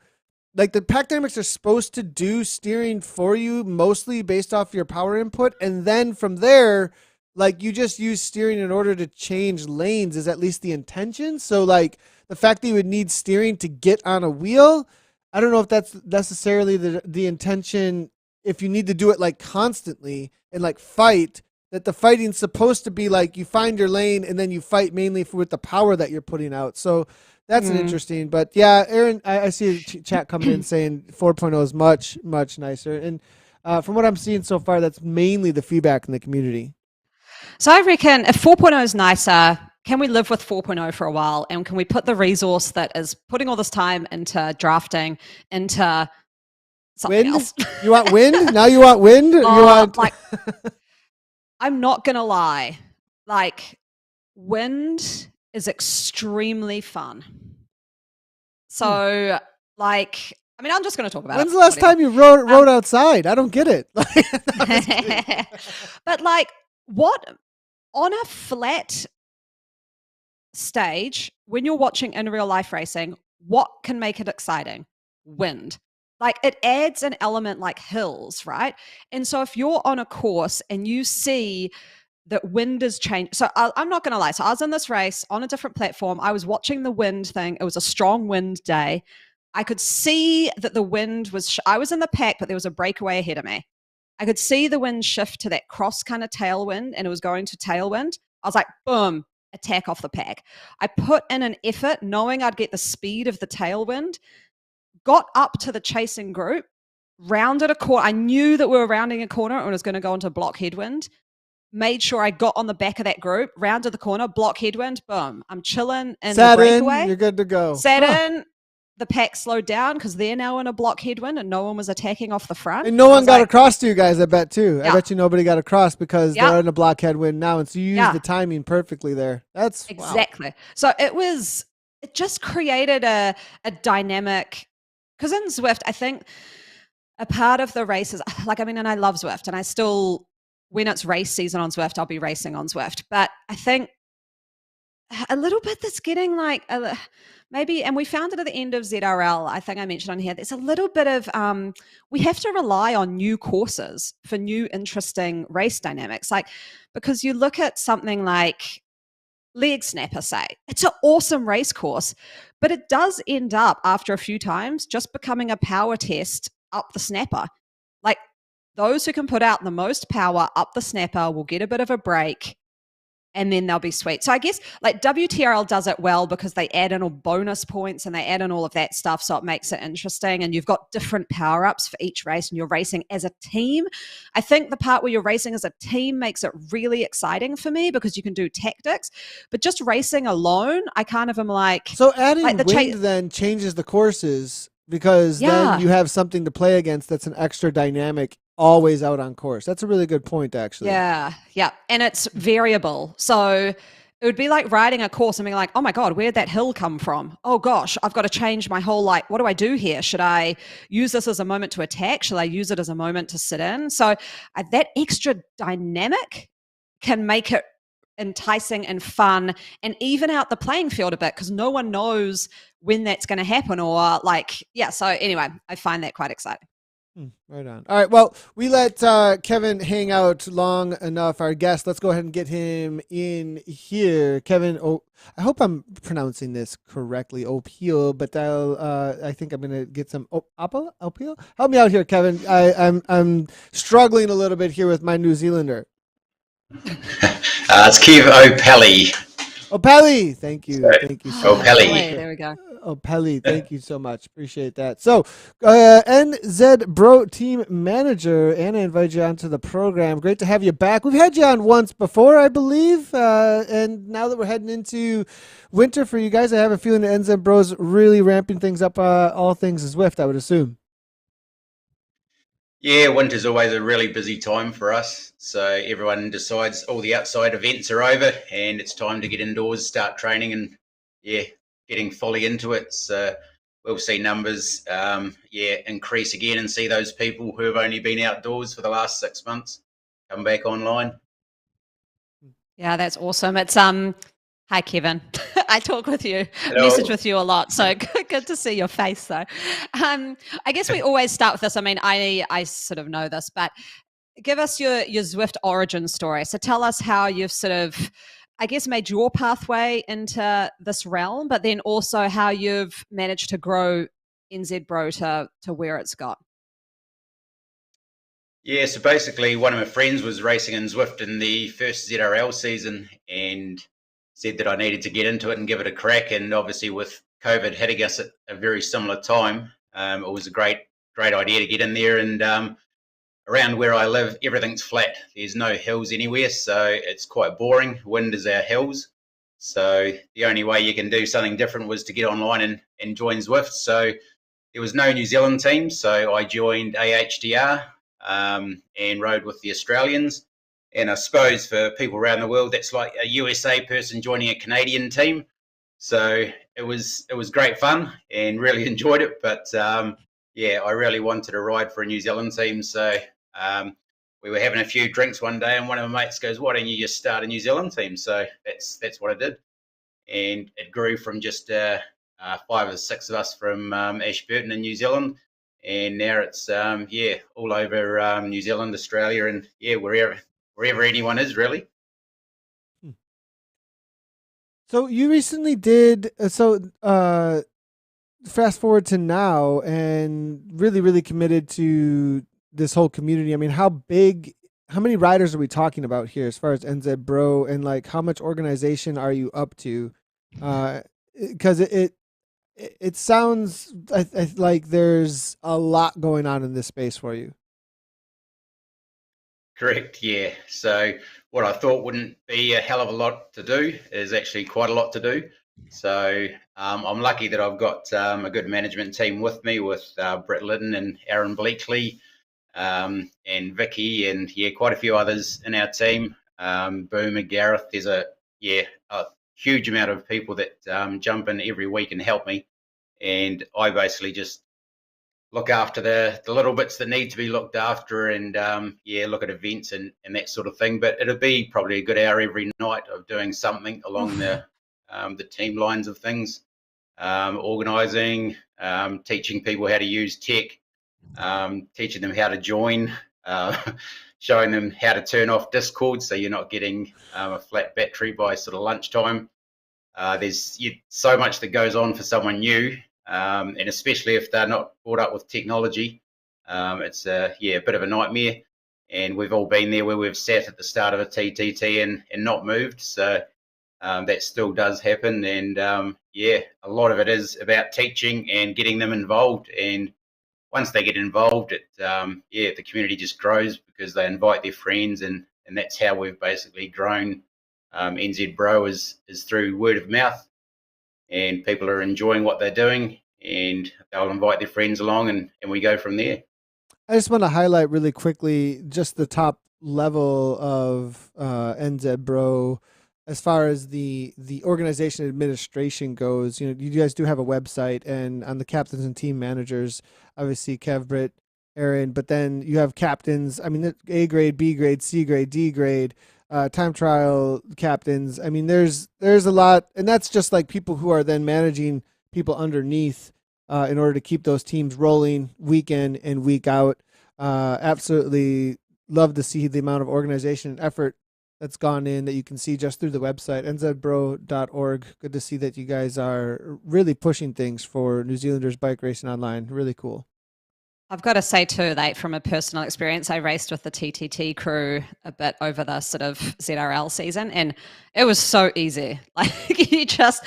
like the pack dynamics are supposed to do steering for you mostly based off your power input. And then from there, like you just use steering in order to change lanes is at least the intention. So like the fact that you would need steering to get on a wheel, I don't know if that's necessarily the intention. If you need to do it like constantly and like fight, that the fighting's supposed to be like you find your lane and then you fight mainly with the power that you're putting out. So that's an interesting, but yeah, Aaron, I see a chat coming in saying 4.0 is much, much nicer. And from what I'm seeing so far, that's mainly the feedback in the community. So I reckon if 4.0 is nicer, can we live with 4.0 for a while? And can we put the resource that is putting all this time into drafting into something else? You want wind? Now you want wind? You want like, I'm not going to lie. Like, wind is extremely fun. So, like, I mean, I'm just going to talk about When's the last time you rode outside? I don't get it. But like, what on a flat stage when you're watching in real life racing, what can make it exciting? Wind. Like it adds an element like hills, right? And so if you're on a course and you see that wind is changing. So I'm not going to lie. So I was in this race on a different platform. I was watching the wind thing. It was a strong wind day. I could see that the wind was, I was in the pack, but there was a breakaway ahead of me. I could see the wind shift to that cross kind of tailwind and it was going to tailwind. I was like, boom, attack off the pack. I put in an effort knowing I'd get the speed of the tailwind, got up to the chasing group, rounded a corner. I knew that we were rounding a corner and it was going to go into block headwind. Made sure I got on the back of that group, rounded the corner, block headwind, boom. I'm chilling in the breakaway. You're good to go. Sat in. The pack slowed down because they're now in a block headwind and no one was attacking off the front. And no one got across to you guys, I bet, too. Yeah. I bet you nobody got across because they're in a block headwind now. And so you used the timing perfectly there. That's exactly. Wow. So it just created a dynamic. Because in Zwift, I think a part of the race is like, I mean, and I love Zwift and I still, when it's race season on Zwift, I'll be racing on Zwift. But I think a little bit that's getting like maybe, and we found it at the end of ZRL, I think I mentioned on here, there's a little bit of, we have to rely on new courses for new interesting race dynamics. Like, because you look at something like Leg Snapper, say, it's an awesome race course, but it does end up after a few times just becoming a power test up the snapper. Like those who can put out the most power up the snapper will get a bit of a break and then they'll be sweet. So I guess like WTRL does it well because they add in all bonus points and they add in all of that stuff. So it makes it interesting and you've got different power-ups for each race and you're racing as a team. I think the part where you're racing as a team makes it really exciting for me because you can do tactics, but just racing alone, I kind of am like... So adding like wind then changes the courses because then you have something to play against that's an extra dynamic always out on course. That's a really good point, actually. Yeah. And it's variable. So it would be like riding a course and being like, oh my God, where'd that hill come from? Oh gosh, I've got to change my whole, like, what do I do here? Should I use this as a moment to attack? Should I use it as a moment to sit in? So that extra dynamic can make it enticing and fun and even out the playing field a bit because no one knows when that's going to happen or like, so anyway, I find that quite exciting. Right on. All right. Well, we let Kevin hang out long enough. Our guest, let's go ahead and get him in here. Kevin, I hope I'm pronouncing this correctly, Opele, but I think I'm going to get some Opele? Help me out here, Kevin. I'm struggling a little bit here with my New Zealander. It's Kev Opele. Opele, thank So, you. Thank you so much. Opele. There we go. Opele, thank you so much. Appreciate that. So, NZBro team manager, Anna invited you onto the program. Great to have you back. We've had you on once before, I believe. And now that we're heading into winter for you guys, I have a feeling that NZBro's really ramping things up, all things Zwift, I would assume. Yeah, winter's always a really busy time for us. So everyone decides all the outside events are over and it's time to get indoors, start training, and yeah, getting fully into it. So we'll see numbers, increase again, and see those people who have only been outdoors for the last 6 months come back online. Yeah, that's awesome. It's hi Kevin. I talk with you, Hello. message with you a lot. So good to see your face though. I guess we always start with this. I mean, I sort of know this, but give us your Zwift origin story. So tell us how you've sort of, I guess, made your pathway into this realm, but then also how you've managed to grow NZBro to where it's got. Yeah, so basically one of my friends was racing in Zwift in the first ZRL season and said that I needed to get into it and give it a crack. And obviously with COVID hitting us at a very similar time, it was a great idea to get in there. And around where I live, everything's flat. There's no hills anywhere, so it's quite boring. Wind is our hills. So the only way you can do something different was to get online and join Zwift. So there was no New Zealand team, so I joined AHDR and rode with the Australians. And I suppose for people around the world, that's like a USA person joining a Canadian team. So it was great fun and really enjoyed it. But I really wanted to ride for a New Zealand team. So we were having a few drinks one day, and one of my mates goes, "Why don't you just start a New Zealand team?" So that's what I did, and it grew from just 5 or 6 of us from Ashburton in New Zealand, and now it's all over New Zealand, Australia, and wherever anyone is really. So you recently did fast forward to now and really committed to this whole community. I mean, how many riders are we talking about here as far as NZBro, and like how much organization are you up to? Because it sounds like there's a lot going on in this space for you. Correct, yeah. So what I thought wouldn't be a hell of a lot to do is actually quite a lot to do. So I'm lucky that I've got a good management team with me, with Brett Liddon and Aaron Bleakley, and Vicky, and quite a few others in our team. Boomer, Gareth. There's a huge amount of people that jump in every week and help me, and I basically just look after the little bits that need to be looked after, and look at events and that sort of thing. But it'll be probably a good hour every night of doing something along the team lines of things, organising, teaching people how to use tech, teaching them how to join, showing them how to turn off Discord so you're not getting a flat battery by sort of lunchtime. There's so much that goes on for someone new, and especially if they're not brought up with technology. It's a bit of a nightmare, and we've all been there where we've sat at the start of a TTT and not moved. So that still does happen, and a lot of it is about teaching and getting them involved. And once they get involved, the community just grows because they invite their friends, and that's how we've basically grown. NZBro is through word of mouth, and people are enjoying what they're doing, and they'll invite their friends along, and we go from there. I just want to highlight really quickly just the top level of NZBro as far as the organization administration goes. You know, you guys do have a website, and on the captains and team managers, obviously Kev, Britt, Aaron, but then you have captains. I mean, A grade, B grade, C grade, D grade, time trial captains. I mean, there's a lot, and that's just like people who are then managing people underneath in order to keep those teams rolling week in and week out. Absolutely love to see the amount of organization and effort that's gone in that you can see just through the website, nzbro.org. Good to see that you guys are really pushing things for New Zealanders bike racing online. Really cool. I've got to say too, like from a personal experience, I raced with the TTT crew a bit over the sort of ZRL season, and it was so easy. Like you just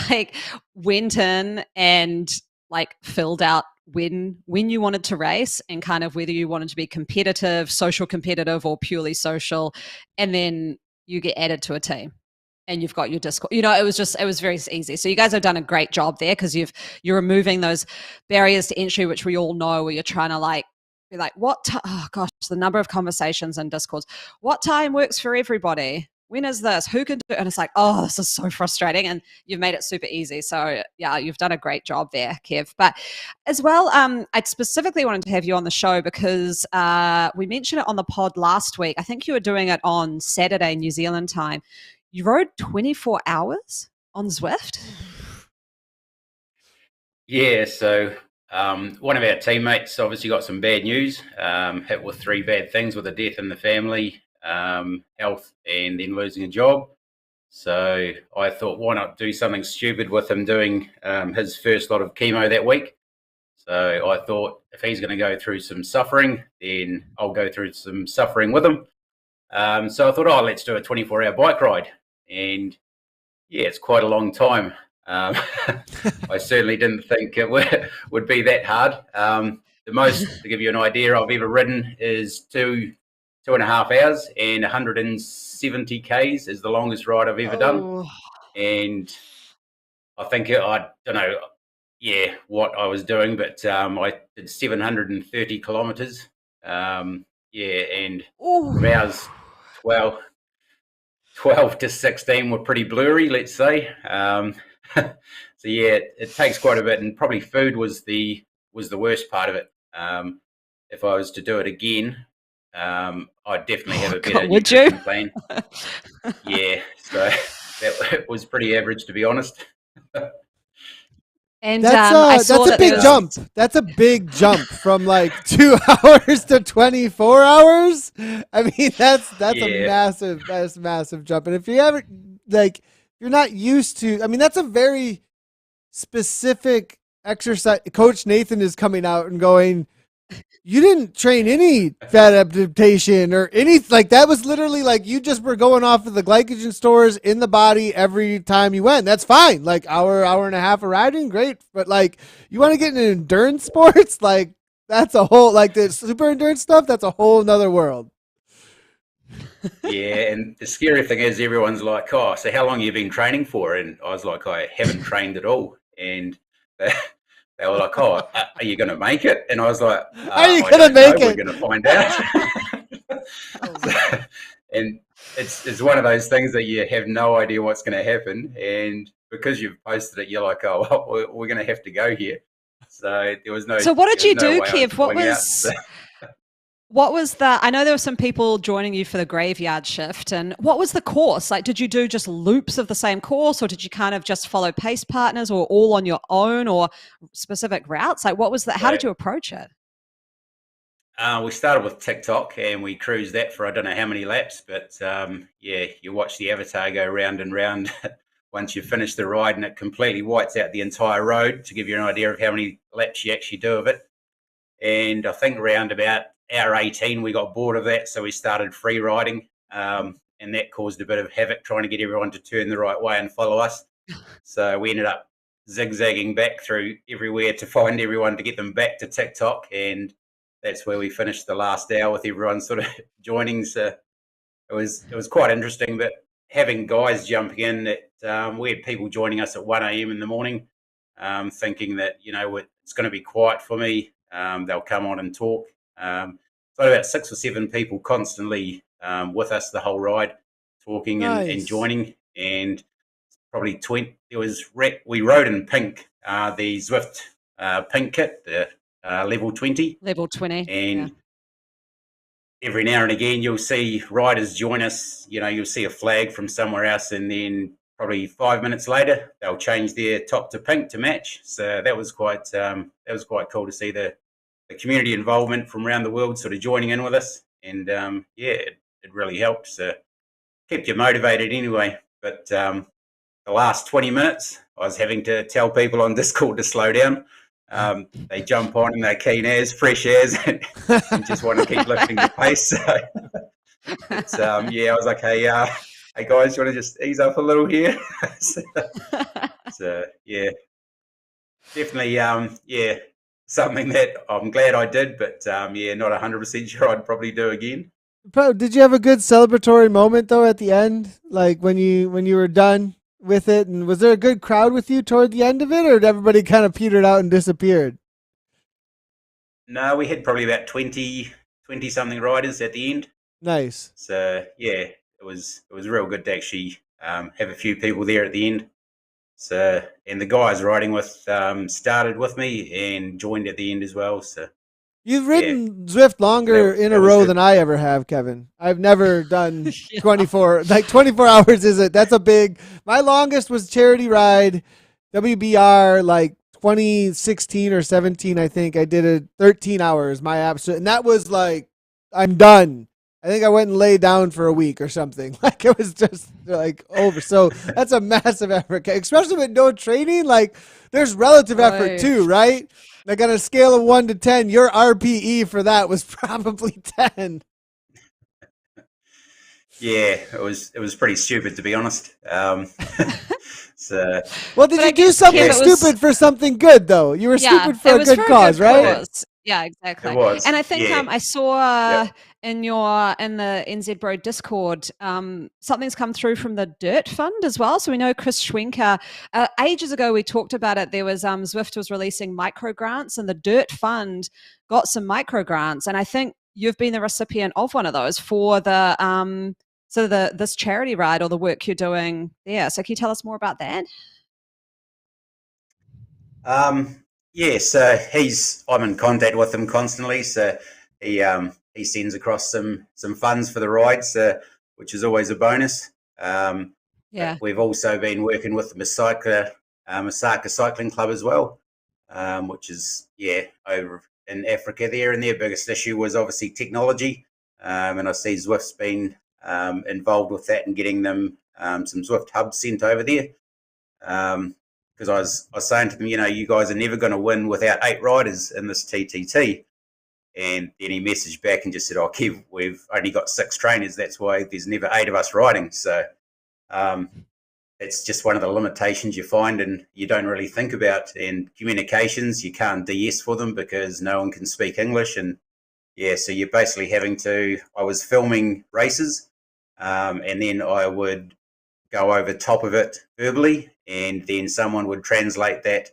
like went in and like filled out when you wanted to race and kind of whether you wanted to be competitive, social competitive, or purely social, and then you get added to a team and you've got your Discord. It was very easy. So you guys have done a great job there because you're removing those barriers to entry, which we all know, where you're trying to like be like, oh gosh, the number of conversations and Discords. What time works for everybody? When is this? Who can do it? And it's like, oh, this is so frustrating. And you've made it super easy. So yeah, you've done a great job there, Kev. But as well, I specifically wanted to have you on the show because we mentioned it on the pod last week. I think you were doing it on Saturday, New Zealand time. You rode 24 hours on Zwift? Yeah, so one of our teammates obviously got some bad news, hit with 3 bad things with a death in the family, health, and then losing a job. So I thought, why not do something stupid with him doing his first lot of chemo that week? So I thought if he's going to go through some suffering, then I'll go through some suffering with him. So I thought, let's do a 24-hour bike ride. And yeah, it's quite a long time. I certainly didn't think it would be that hard. The most, to give you an idea, I've ever ridden is 2.5 hours, and 170 Ks is the longest ride I've ever done. And I think, I don't know, what I was doing, but I did 730 kilometers. And from hours 12 to 16 were pretty blurry, let's say. So yeah, it takes quite a bit, and probably food was the worst part of it. If I was to do it again, I'd definitely have a better nutrition plan. Yeah, so that was pretty average, to be honest. And that's a big jump. That's a big jump from like 2 hours to 24 hours. I mean, that's a massive jump. And if you ever you're not used to, I mean, that's a very specific exercise. Coach Nathan is coming out and going, you didn't train any fat adaptation or any, like that was literally like you just were going off of the glycogen stores in the body every time you went. That's fine. Like hour and a half of riding, great. But like you want to get into endurance sports, like that's a whole, like the super endurance stuff, that's a whole nother world. Yeah, and the scary thing is everyone's like, so how long have you been training for? And I was like, I haven't trained at all. And they were like, are you going to make it? And I was like, are you going to make it? We're going to find out. And it's one of those things that you have no idea what's going to happen. And because you've posted it, you're like, we're going to have to go here. So there was no. So what did you do, Kev? What was I know there were some people joining you for the graveyard shift, and what was the course? Like, did you do just loops of the same course, or did you kind of just follow pace partners, or all on your own, or specific routes? Like, what was that? How did you approach it? We started with TikTok and we cruised that for I don't know how many laps, but you watch the avatar go round and round once you finish the ride, and it completely whites out the entire road to give you an idea of how many laps you actually do of it. And I think around about hour 18, we got bored of that, so we started free riding, and that caused a bit of havoc trying to get everyone to turn the right way and follow us. So we ended up zigzagging back through everywhere to find everyone to get them back to TikTok, and that's where we finished the last hour with everyone sort of joining. So it was quite interesting, but having guys jumping in, we had people joining us at 1 a.m. in the morning, thinking that it's going to be quiet for me. They'll come on and talk. So about 6 or 7 people constantly with us the whole ride, talking and joining, and probably 20. We rode in pink, the Zwift pink kit, the level 20. Level 20. And every now and again you'll see riders join us. You'll see a flag from somewhere else, and then probably 5 minutes later they'll change their top to pink to match. So that was quite cool to see the community involvement from around the world sort of joining in with us, and it really helped. So kept you motivated anyway. But the last 20 minutes I was having to tell people on Discord to slow down. They jump on and they're keen as, fresh as, and just want to keep lifting the pace. So it's, I was like, hey guys, you want to just ease up a little here? So yeah, definitely, something that I'm glad I did, but not 100% sure I'd probably do again. Bro, did you have a good celebratory moment though at the end, like when you were done with it? And was there a good crowd with you toward the end of it, or did everybody kind of petered out and disappeared? No, we had probably about 20 something riders at the end. Nice. So yeah, it was real good to actually have a few people there at the end. So, and the guys riding with started with me and joined at the end as well. So You've ridden Zwift longer in a row than I ever have, Kevin. I've never done 24. Like 24 hours is it? That's a big. My longest was charity ride, WBR, like 2016 or 17, I think. I did it 13 hours. My absolute, and that was like, I'm done. I think I went and lay down for a week or something. Like it was just like over. So that's a massive effort, especially with no training. Like there's relative effort too, right? Like on a scale of 1 to 10, your RPE for that was probably 10. Yeah, it was pretty stupid, to be honest. So, well, did you do something stupid for something good though? You were stupid for a good cause, right? Yeah, exactly. It was. And I think I saw in the NZBro Discord, something's come through from the Dirt Fund as well. So we know Chris Schwenker, ages ago we talked about it. There was Zwift was releasing micro grants, and the Dirt Fund got some micro grants. And I think you've been the recipient of one of those for the this charity ride or the work you're doing there. So can you tell us more about that? So I'm in contact with him constantly. So he sends across some funds for the rides, which is always a bonus. We've also been working with the Masaka Cycling Club as well, which is over in Africa there, and their biggest issue was obviously technology. And I see Zwift's been involved with that and getting them some Zwift hubs sent over there. Because I was saying to them, you guys are never going to win without 8 riders in this TTT. And then he messaged back and just said, Kev, we've only got 6 trainers. That's why there's never 8 of us riding. So it's just one of the limitations you find and you don't really think about. And communications, you can't DS for them because no one can speak English. And so you're basically I was filming races and then I would go over top of it verbally, and then someone would translate that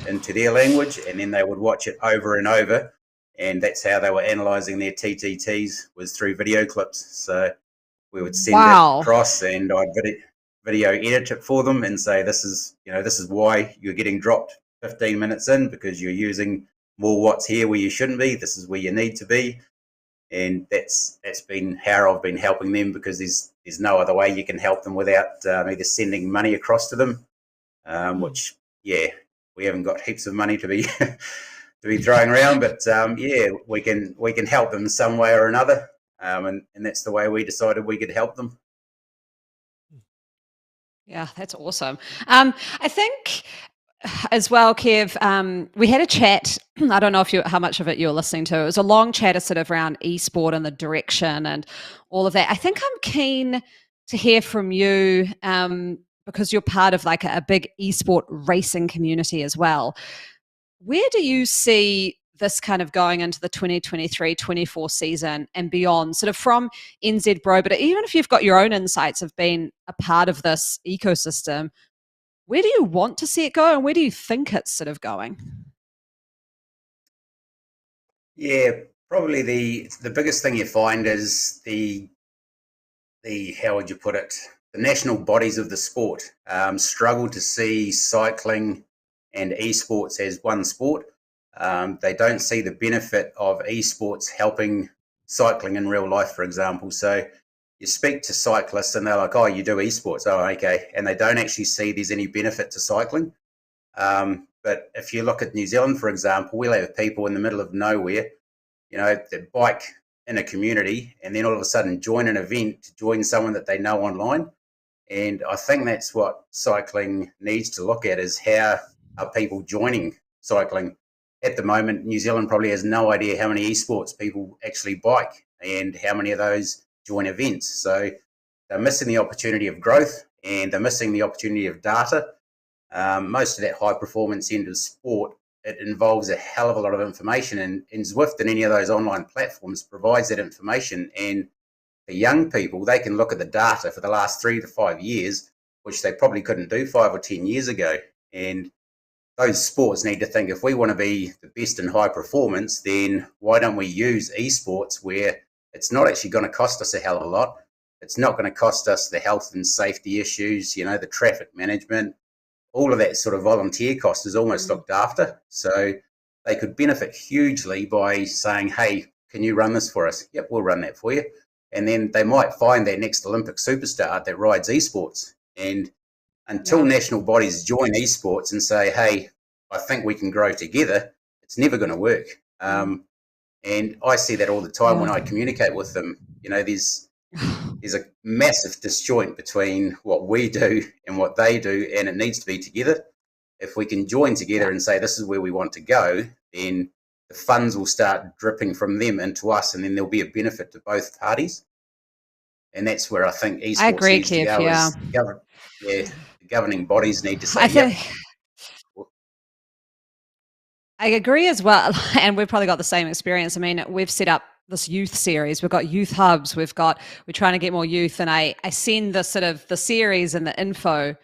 into their language, and then they would watch it over and over, and that's how they were analysing their TTTs, was through video clips. So we would send it across, and I'd video edit it for them and say, this is why you're getting dropped 15 minutes in, because you're using more watts here where you shouldn't be. This is where you need to be. And that's been how I've been helping them, because there's no other way you can help them without either sending money across to them, which we haven't got heaps of money to be to be throwing around, but we can help them some way or another, and that's the way we decided we could help them. Yeah, that's awesome. I think as well, Kev, we had a chat. I don't know how much of it you were listening to. It was a long chat sort of around esport and the direction and all of that. I think I'm keen to hear from you because you're part of like a big esport racing community as well. Where do you see this kind of going into the 2023-24 season and beyond, sort of from NZBro, but even if you've got your own insights of being a part of this ecosystem, where do you want to see it go and where do you think it's sort of going? Yeah, probably the biggest thing you find is the how would you put it? The national bodies of the sport struggle to see cycling and esports as one sport. They don't see the benefit of esports helping cycling in real life, for example. So you speak to cyclists and they're like, oh, you do esports. Oh, okay. And they don't actually see there's any benefit to cycling. But if you look at New Zealand, for example, we'll have people in the middle of nowhere, that bike in a community and then all of a sudden join an event to join someone that they know online. And I think that's what cycling needs to look at, is how are people joining cycling? at the moment, New Zealand probably has no idea how many esports people actually bike and how many of those join events. So they're missing the opportunity of growth, and they're missing the opportunity of data. Most of that high performance end of sport, it involves a hell of a lot of information, and Zwift and any of those online platforms provides that information. And the young people, they can look at the data for the last 3 to 5 years, which they probably couldn't do 5 or 10 years ago. And those sports need to think, if we want to be the best in high performance, then why don't we use esports where it's not actually going to cost us a hell of a lot. It's not going to cost us the health and safety issues, the traffic management, all of that sort of volunteer cost is almost looked after. So they could benefit hugely by saying, hey, can you run this for us? Yep, we'll run that for you. And then they might find their next Olympic superstar that rides esports. And until national bodies join esports and say, hey, I think we can grow together, it's never going to work. And I see that all the time when I communicate with them. There's a massive disjoint between what we do and what they do, and it needs to be together. If we can join together and say, this is where we want to go, then the funds will start dripping from them into us, and then there'll be a benefit to both parties. And that's where I think esports needs to go. The governing bodies need to say, I agree as well. And we've probably got the same experience. I mean, we've set up this youth series. We've got youth hubs. We're trying to get more youth. And I send the sort of the series and the info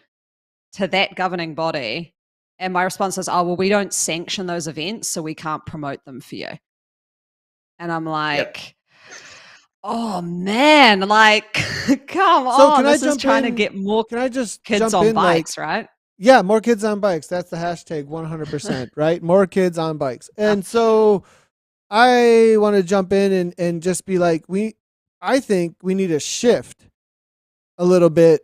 to that governing body. And my response is, oh, well, we don't sanction those events, so we can't promote them for you. And I'm like, oh man, like, come on. This is trying to get more kids on bikes, right? Yeah, more kids on bikes. That's the hashtag 100%, right? More kids on bikes. And so I want to jump in and just be like, I think we need a shift a little bit.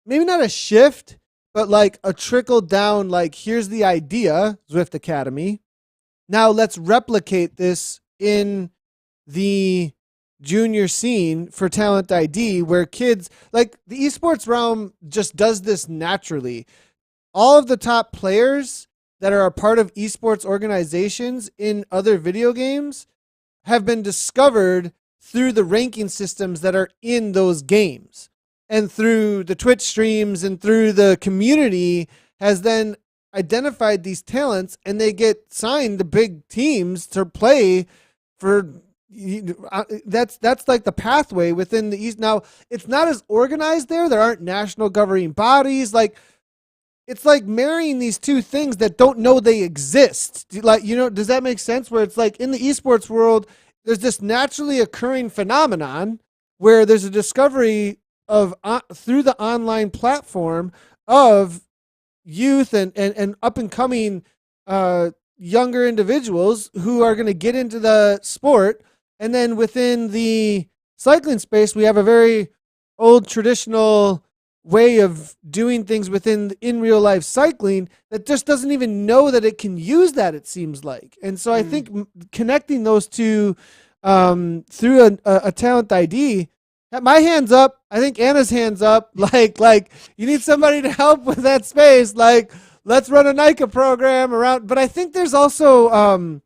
Maybe not a shift, but like a trickle down, like, here's the idea, Zwift Academy. Now let's replicate this in the junior scene for Talent ID, where kids, like, the esports realm just does this naturally. All of the top players that are a part of esports organizations in other video games have been discovered through the ranking systems that are in those games, and through the Twitch streams and through the community has then identified these talents, and they get signed to big teams to play for. That's like the pathway within the East. Now, it's not as organized there. There aren't national governing bodies. Like, it's like marrying these two things that don't know they exist. Does that make sense? Where it's like in the esports world, there's this naturally occurring phenomenon where there's a discovery of through the online platform of youth and up and coming younger individuals who are going to get into the sport. And then within the cycling space, we have a very old traditional way of doing things in real life cycling that just doesn't even know that it can use that, it seems like. And so I think connecting those two through a talent ID, my hand's up. I think Anna's hand's up. Like you need somebody to help with that space. Like, let's run a NICA program around. But I think there's also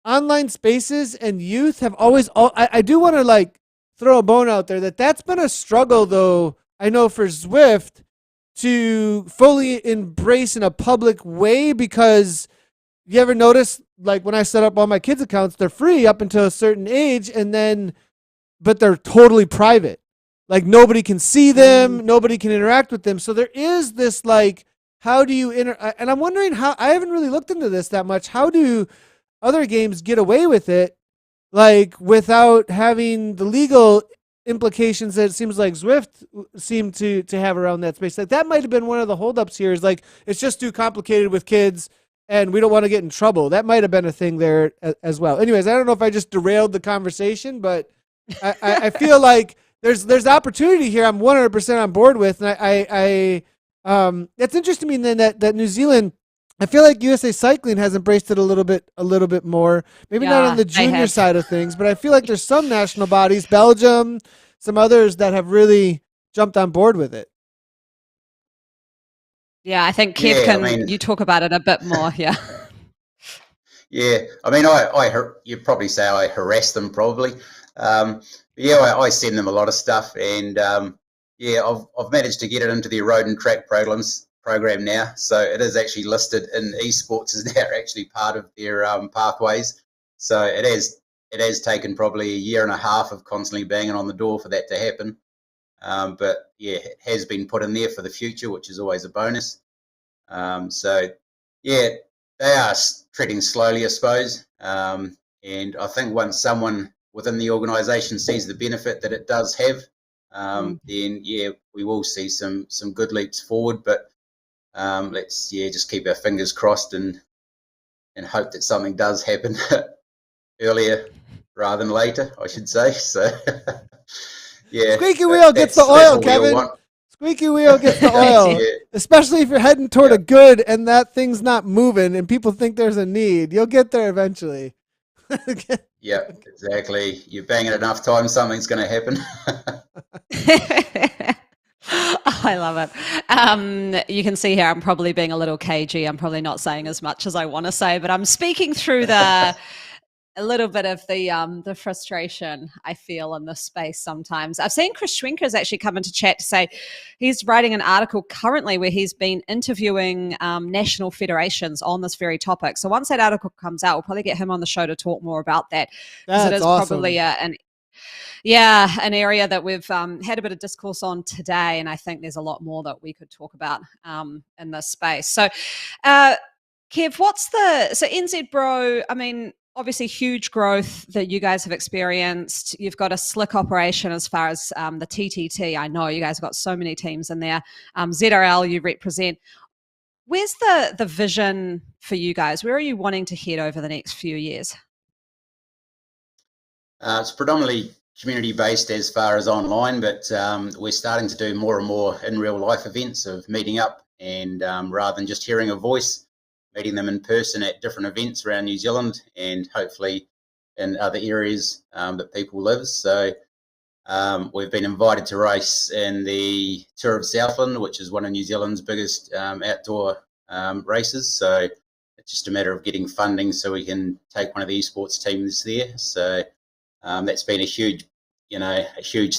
online spaces, and youth have always, I do want to like throw a bone out there that's been a struggle though. I know for Zwift to fully embrace in a public way, because you ever notice, like, when I set up all my kids' accounts, they're free up until a certain age, but they're totally private. Like, nobody can see them, nobody can interact with them. So there is this, like, how do you and I'm wondering how, I haven't really looked into this that much. How do other games get away with it, like, without having the legal implications that it seems like Zwift seem to have around that space? Like, that might have been one of the holdups here, is like, it's just too complicated with kids and we don't want to get in trouble. That might have been a thing there as well. Anyways, I don't know if I just derailed the conversation, but I feel like there's opportunity here. I'm 100% on board with, and that's interesting to me then that New Zealand, I feel like USA Cycling has embraced it a little bit more. Maybe not on the junior side of things, but I feel like there's some national bodies, Belgium, some others, that have really jumped on board with it. Yeah, I think Kev you talk about it a bit more. Yeah. Yeah, I mean, you'd probably say I harass them probably. But yeah, I send them a lot of stuff, and yeah, I've managed to get it into their road and track program now. So it is actually listed in esports as they're actually part of their pathways. So it has taken probably a year and a half of constantly banging on the door for that to happen. But yeah, it has been put in there for the future, which is always a bonus. So yeah, they are treading slowly, I suppose. And I think once someone within the organisation sees the benefit that it does have, then yeah, we will see some good leaps forward. But let's just keep our fingers crossed and hope that something does happen earlier rather than later, I should say. So yeah, Squeaky wheel gets the oil, Kevin. Squeaky wheel gets the oil. Yeah. Especially if you're heading toward a good and that thing's not moving and people think there's a need. You'll get there eventually. Yeah, exactly. You're banging enough times, something's going to happen. I love it. You can see here I'm probably being a little cagey. I'm probably not saying as much as I want to say, but I'm speaking through a little bit of the frustration I feel in this space sometimes. I've seen Chris Schwenker has actually come into chat to say he's writing an article currently where he's been interviewing national federations on this very topic. So once that article comes out, we'll probably get him on the show to talk more about that. Because it is awesome. probably an area that we've had a bit of discourse on today, and I think there's a lot more that we could talk about in this space. So, Kev, so NZBro, I mean, obviously huge growth that you guys have experienced. You've got a slick operation as far as the TTT. I know you guys have got so many teams in there. ZRL you represent. Where's the vision for you guys? Where are you wanting to head over the next few years? It's predominantly community-based as far as online, but we're starting to do more and more in real-life events of meeting up and rather than just hearing a voice, meeting them in person at different events around New Zealand and hopefully in other areas that people live. So we've been invited to race in the Tour of Southland, which is one of New Zealand's biggest outdoor races. So it's just a matter of getting funding so we can take one of the esports teams there. So that's been a huge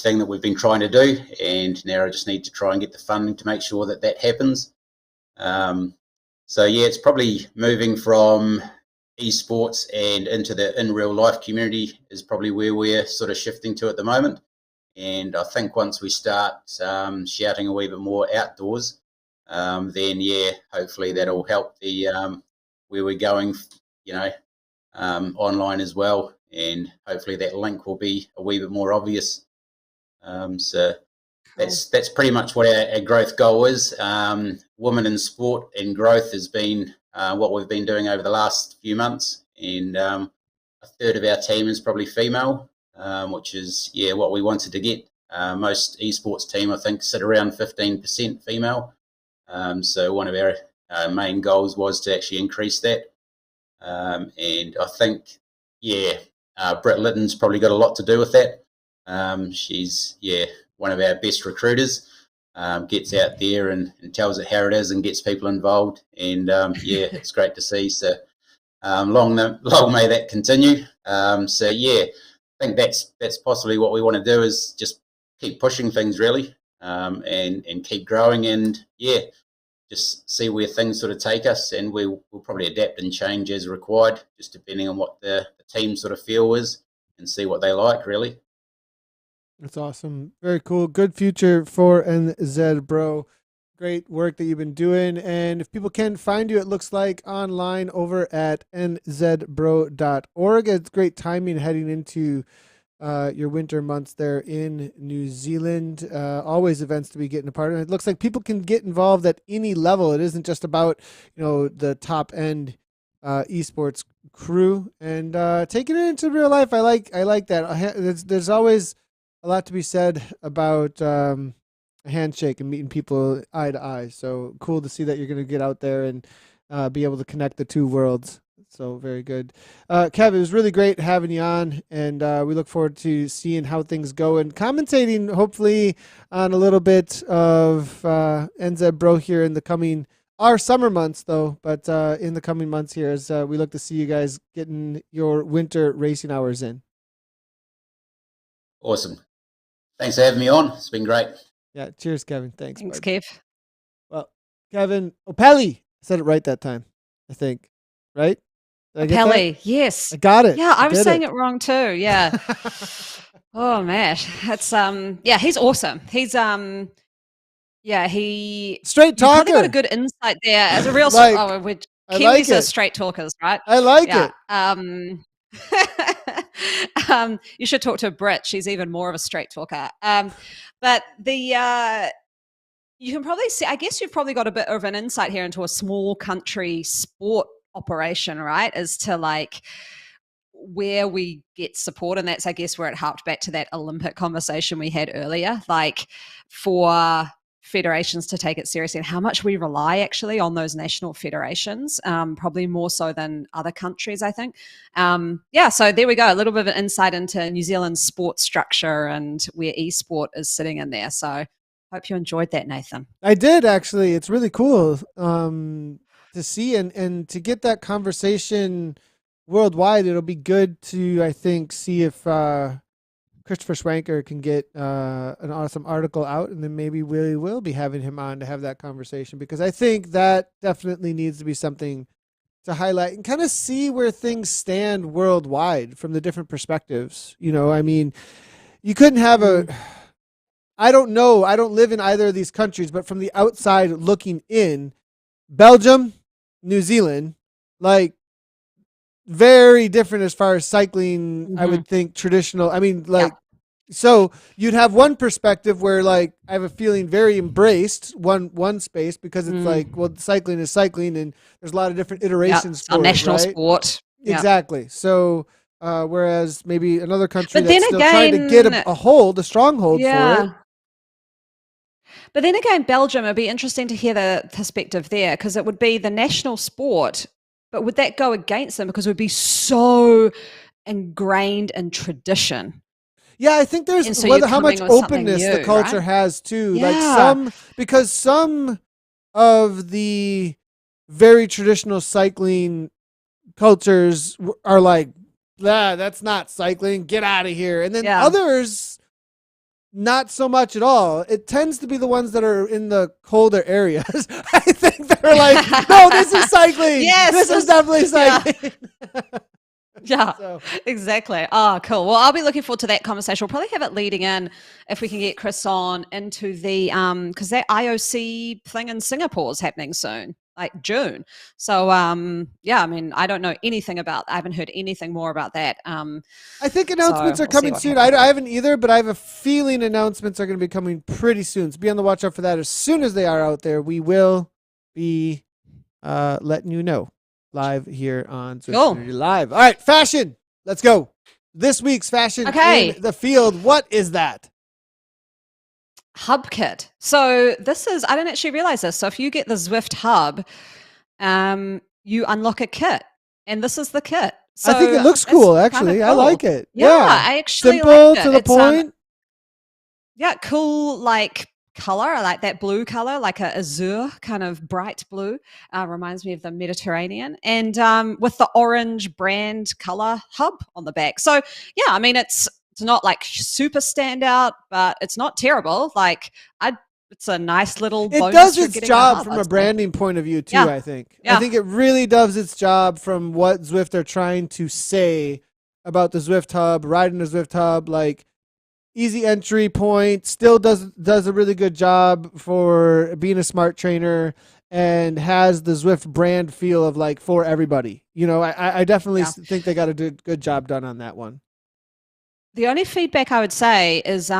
thing that we've been trying to do, and now I just need to try and get the funding to make sure that happens. So yeah, it's probably moving from esports and into the in real life community is probably where we're sort of shifting to at the moment. And I think once we start shouting a wee bit more outdoors, then yeah, hopefully that'll help the where we're going, online as well. And hopefully that link will be a wee bit more obvious. So that's pretty much what our growth goal is. Women in sport and growth has been what we've been doing over the last few months, and a third of our team is probably female, which is what we wanted to get. Most esports team I think sit around 15% female. So one of our main goals was to actually increase that, and I think Britt Litton's probably got a lot to do with that. She's one of our best recruiters, gets out there and tells it how it is and gets people involved. And it's great to see. So long may that continue. So I think that's possibly what we want to do is just keep pushing things really, and keep growing and just see where things sort of take us, and we'll probably adapt and change as required, just depending on what the team sort of feel is and see what they like really. That's awesome. Very cool. Good future for NZBro. Great work that you've been doing. And if people can find you, it looks like online over at nzbro.org. It's great timing heading into your winter months there in New Zealand. Always events to be getting a part of. It looks like people can get involved at any level. It isn't just about, the top end esports crew, and taking it into real life. I like that. There's always a lot to be said about a handshake and meeting people eye to eye. So cool to see that you're going to get out there and be able to connect the two worlds. So very good. Kev, it was really great having you on, and we look forward to seeing how things go and commentating hopefully on a little bit of NZBro here in the coming our summer months, though. But in the coming months here, as we look to see you guys getting your winter racing hours in. Awesome. Thanks for having me on. It's been great. Yeah. Cheers, Kevin. Thanks, Thanks, bud. Kev. Well, Kevin Opele. I said it right that time, I think. Right? Did I get that? Opele, yes. I got it. Yeah, I was did saying it wrong too. Yeah. Oh man, it's yeah, he's awesome. He's yeah, he Straight you probably got talker. a good insight there as a real Like, I Kiwis like are it. straight talkers, right? I like Yeah. it. You should talk to Brit. She's even more of a straight talker. But the you can probably see, I guess you've probably got a bit of an insight here into a small country sport operation, right? As to like where we get support. And that's, I guess, where it harked back to that Olympic conversation we had earlier, like for federations to take it seriously and how much we rely actually on those national federations, probably more so than other countries, I think. Yeah, so there we go. A little bit of an insight into New Zealand's sports structure and where esport is sitting in there. So hope you enjoyed that, Nathan. I did, actually. It's really cool to see and to get that conversation worldwide. It'll be good to, I think, see if Christopher Schwanker can get an awesome article out, and then maybe we will be having him on to have that conversation, because I think that definitely needs to be something to highlight and kind of see where things stand worldwide from the different perspectives. You know, I mean, you couldn't have I don't know. I don't live in either of these countries, but from the outside looking in, Belgium, New Zealand, like very different as far as cycling. I would think traditional. I mean, like, so you'd have one perspective where, like, I have a feeling very embraced one space, because it's like, well, cycling is cycling, and there's a lot of different iterations It's for our it, national right? sport. Exactly. So, whereas maybe another country But that's then still trying to get a stronghold for it. But then again, Belgium, it'd be interesting to hear the perspective there, because it would be the national sport, but would that go against them because it would be so ingrained in tradition? Yeah, I think there's how much openness the culture has too. Like because some of the very traditional cycling cultures are like, that's not cycling, get out of here. And then others, not so much at all. It tends to be the ones that are in the colder areas. I think they're like, no, this is cycling. Yes, this is definitely cycling. Yeah, exactly. Oh, cool. Well, I'll be looking forward to that conversation. We'll probably have it leading in, if we can get Chris on, into the because that IOC thing in Singapore is happening soon, like June. So yeah, I mean, I don't know anything about. I haven't heard anything more about that. I think announcements are coming soon. I haven't either, but I have a feeling announcements are going to be coming pretty soon. So be on the watch out for that. As soon as they are out there, we will be letting you know. Live here on Zwift Community Live. All right, fashion. Let's go. This week's fashion in the field. What is that? Hub kit. So this is, I didn't actually realize this. So if you get the Zwift hub, you unlock a kit, and this is the kit. So I think it looks cool, actually. Cool. I like it. Yeah, I actually simple to the point. Yeah, cool, like color. I like that blue color, like a azure kind of bright blue. Reminds me of the Mediterranean, and with the orange brand color hub on the back. So yeah, I mean, it's not like super standout, but it's not terrible. Like it's a nice little bonus. It does its job from a branding point of view too. I think. I think it really does its job from what Zwift are trying to say about the Zwift hub, riding the Zwift hub, like. Easy entry point, still does a really good job for being a smart trainer, and has the Zwift brand feel of like for everybody. You know, I definitely think they got a good job done on that one. The only feedback I would say is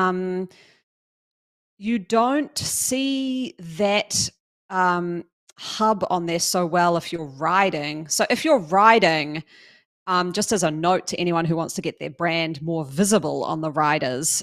you don't see that hub on there so well if you're riding. So if you're riding, just as a note to anyone who wants to get their brand more visible on the riders,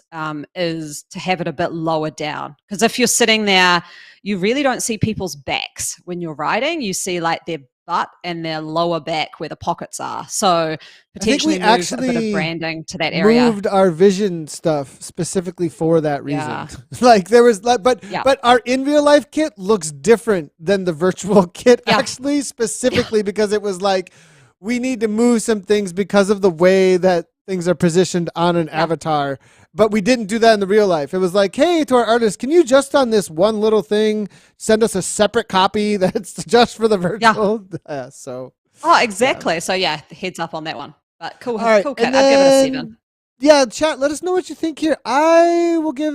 is to have it a bit lower down. Because if you're sitting there, you really don't see people's backs when you're riding. You see like their butt and their lower back where the pockets are. So I think we potentially move a bit actually of branding to that area. moved our vision stuff specifically for that reason. Yeah. Like there was, but Yeah. our in real life kit looks different than the virtual kit Yeah. actually, specifically because it was like we need to move some things because of the way that things are positioned on an avatar. But we didn't do that in the real life. It was like, hey, to our artists, can you just on this one little thing send us a separate copy that's just for the virtual? Yeah. So. Oh, exactly. So yeah, heads up on that one. But cool, All right, cool kit. and I'd give it a then- 7. Yeah, chat. Let us know what you think here. I will give.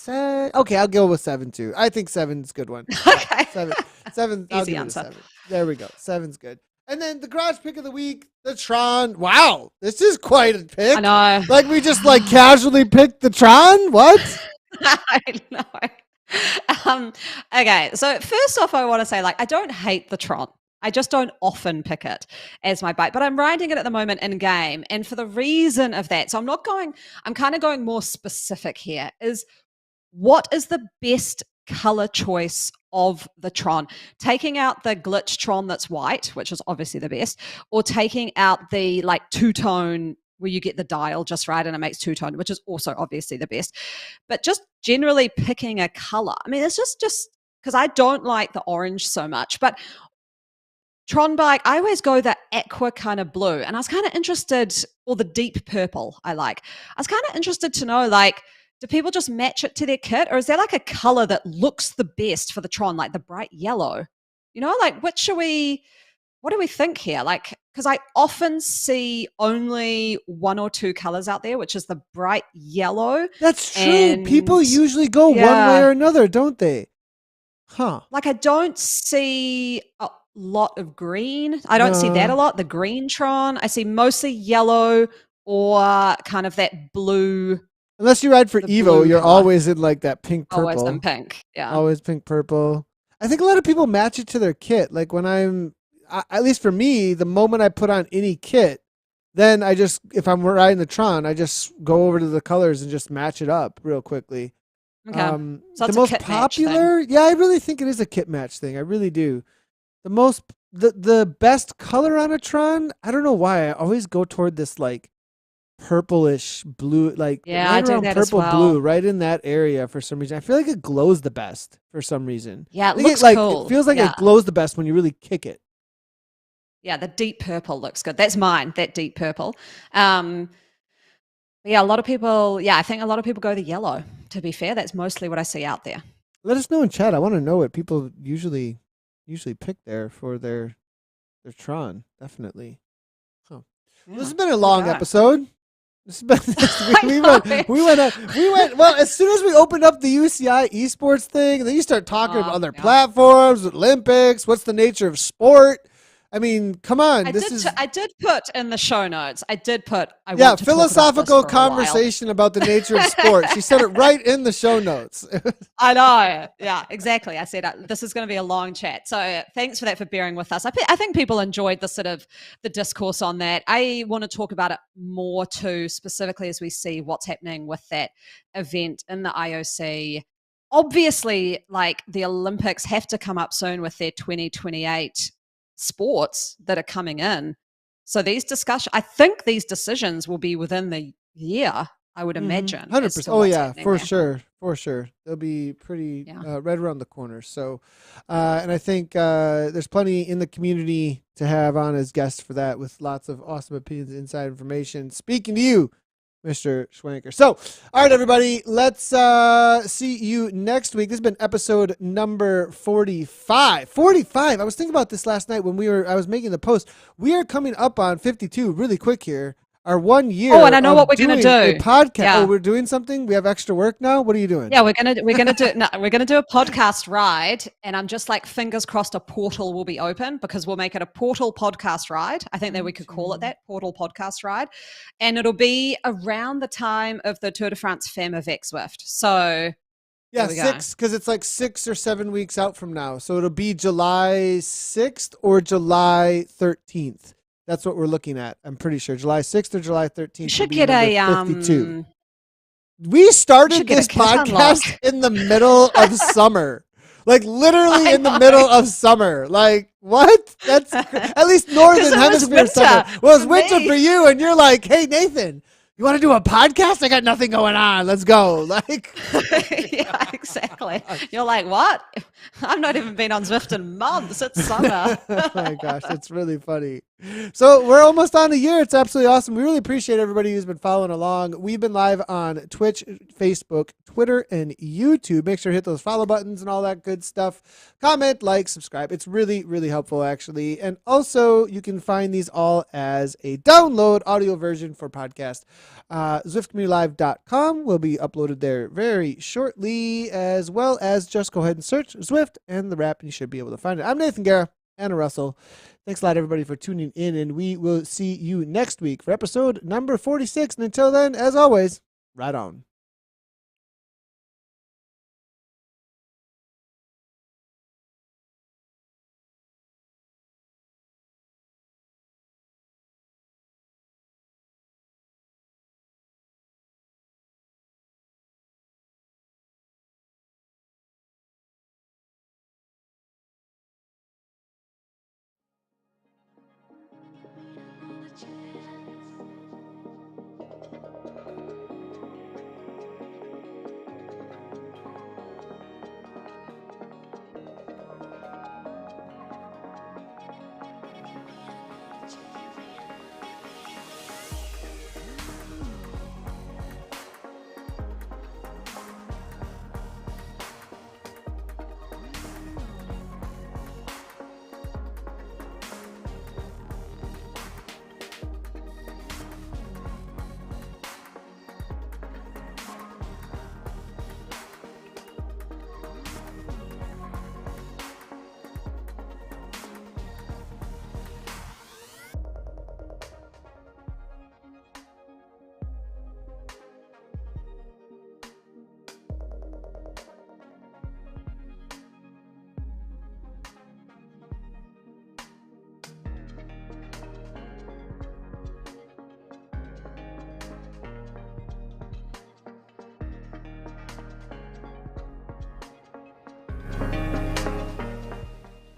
Okay, I'll go with 7 too. I think 7's a good one. Okay. 7. I'll Easy give it a answer. 7. There we go. 7's good. And then the garage pick of the week, the Tron. Wow, this is quite a pick. I know. Like we just like casually picked the Tron. What? I know. Okay, so first off, I want to say, like, I don't hate the Tron. I just don't often pick it as my bike, but I'm riding it at the moment in game. And for the reason of that, so I'm kind of going more specific here, is what is the best color choice of the Tron? Taking out the glitch Tron that's white, which is obviously the best, or taking out the like two-tone where you get the dial just right and it makes two-tone, which is also obviously the best. But just generally picking a color. I mean, it's just because I don't like the orange so much, but Tron bike, I always go the aqua kind of blue, and I was kind of interested, or the deep purple I like. I was kind of interested to know, like, do people just match it to their kit, or is there like a color that looks the best for the Tron, like the bright yellow? You know, like what do we think here? Like, because I often see only 1 or 2 colors out there, which is the bright yellow. That's true. And- People usually go one Yeah. way or another, don't they? Huh. Like I don't see a lot of green. I don't see that a No. lot. The green Tron. I see mostly yellow or kind of that blue. Unless you ride for The Evo, blue you're color. always in like that pink purple. Always in pink. Yeah. Always pink purple. I think a lot of people match it to their kit. Like when at least for me, the moment I put on any kit, then if I'm riding the Tron, I just go over to the colors and just match it up real quickly. Okay. the So it's a most kit match thing. popular, yeah, I really think it is a kit match thing. I really do. The best color on a Tron, I don't know why. I always go toward this like purplish blue, like Yeah, right I do around that as purple well. blue, right in that area for some reason. I feel like it glows the best for some reason. Yeah, I it think looks cool. It feels like yeah. it glows the best when you really kick it. Yeah, the deep purple looks good. That's mine, that deep purple. But yeah, a lot of people, I think a lot of people go the yellow. To be fair, that's mostly what I see out there. Let us know in chat. I want to know what people usually pick there for their Tron. Definitely. Huh. Well, this has been a long Okay. episode. This has been, we went. Well, as soon as we opened up the UCI Esports thing, and then you start talking about other Yeah. platforms, Olympics. What's the nature of sport? I mean, come on. I did put in the show notes. I want to talk about this philosophical for a while. conversation about the nature of sport. She said it right in the show notes. I know. Yeah, exactly. I said this is going to be a long chat. So thanks for that, for bearing with us. I think people enjoyed the sort of the discourse on that. I want to talk about it more too, specifically as we see what's happening with that event in the IOC. Obviously, like the Olympics have to come up soon with their 2028 sports that are coming in. So I think these decisions will be within the year, I would imagine. 100%. Oh yeah, for sure. They'll be pretty right around the corner. So, and I think there's plenty in the community to have on as guests for that, with lots of awesome opinions, inside information. Speaking to you, Mr. Schwanker. So, all right, everybody, let's see you next week. This has been episode number 45. 45. I was thinking about this last night when I was making the post. We are coming up on 52 really quick here. Our 1 year. Oh, and I know what we're gonna do. A podcast. Yeah. Oh, we're doing something. We have extra work now. What are you doing? Yeah, we're gonna do a podcast ride, and I'm just like fingers crossed a portal will be open, because we'll make it a portal podcast ride. I think that we could call it that, portal podcast ride, and it'll be around the time of the Tour de France Femme avec Zwift. So yeah, there we go. 6, because it's like 6 or 7 weeks out from now. So it'll be July 6th or July 13th. That's what we're looking at. I'm pretty sure July 6th or July 13th. You should get a 52. We started get a this kit unlock. podcast in the middle of summer, like literally in the middle of summer. Like What? That's at least Northern 'Cause it was Hemisphere winter summer. Well, it's for winter me. for you, and you're like, hey, Nathan, you want to do a podcast? I got nothing going on. Let's go. Like, Yeah, exactly. You're like, what? I've not even been on Zwift in months. It's summer. oh my gosh, it's really funny. So we're almost on a year. It's absolutely awesome. We really appreciate everybody who's been following along. We've been live on Twitch, Facebook, Twitter, and YouTube. Make sure to hit those follow buttons and all that good stuff. Comment, like, subscribe. It's really, really helpful, actually. And also, you can find these all as a download audio version for podcast. ZwiftCommunityLive.com will be uploaded there very shortly, as well as just go ahead and search Zwift and the Wrap, and you should be able to find it. I'm Nathan Guerra, Anna Russell. Thanks a lot, everybody, for tuning in, and we will see you next week for episode number 46. And until then, as always, ride on.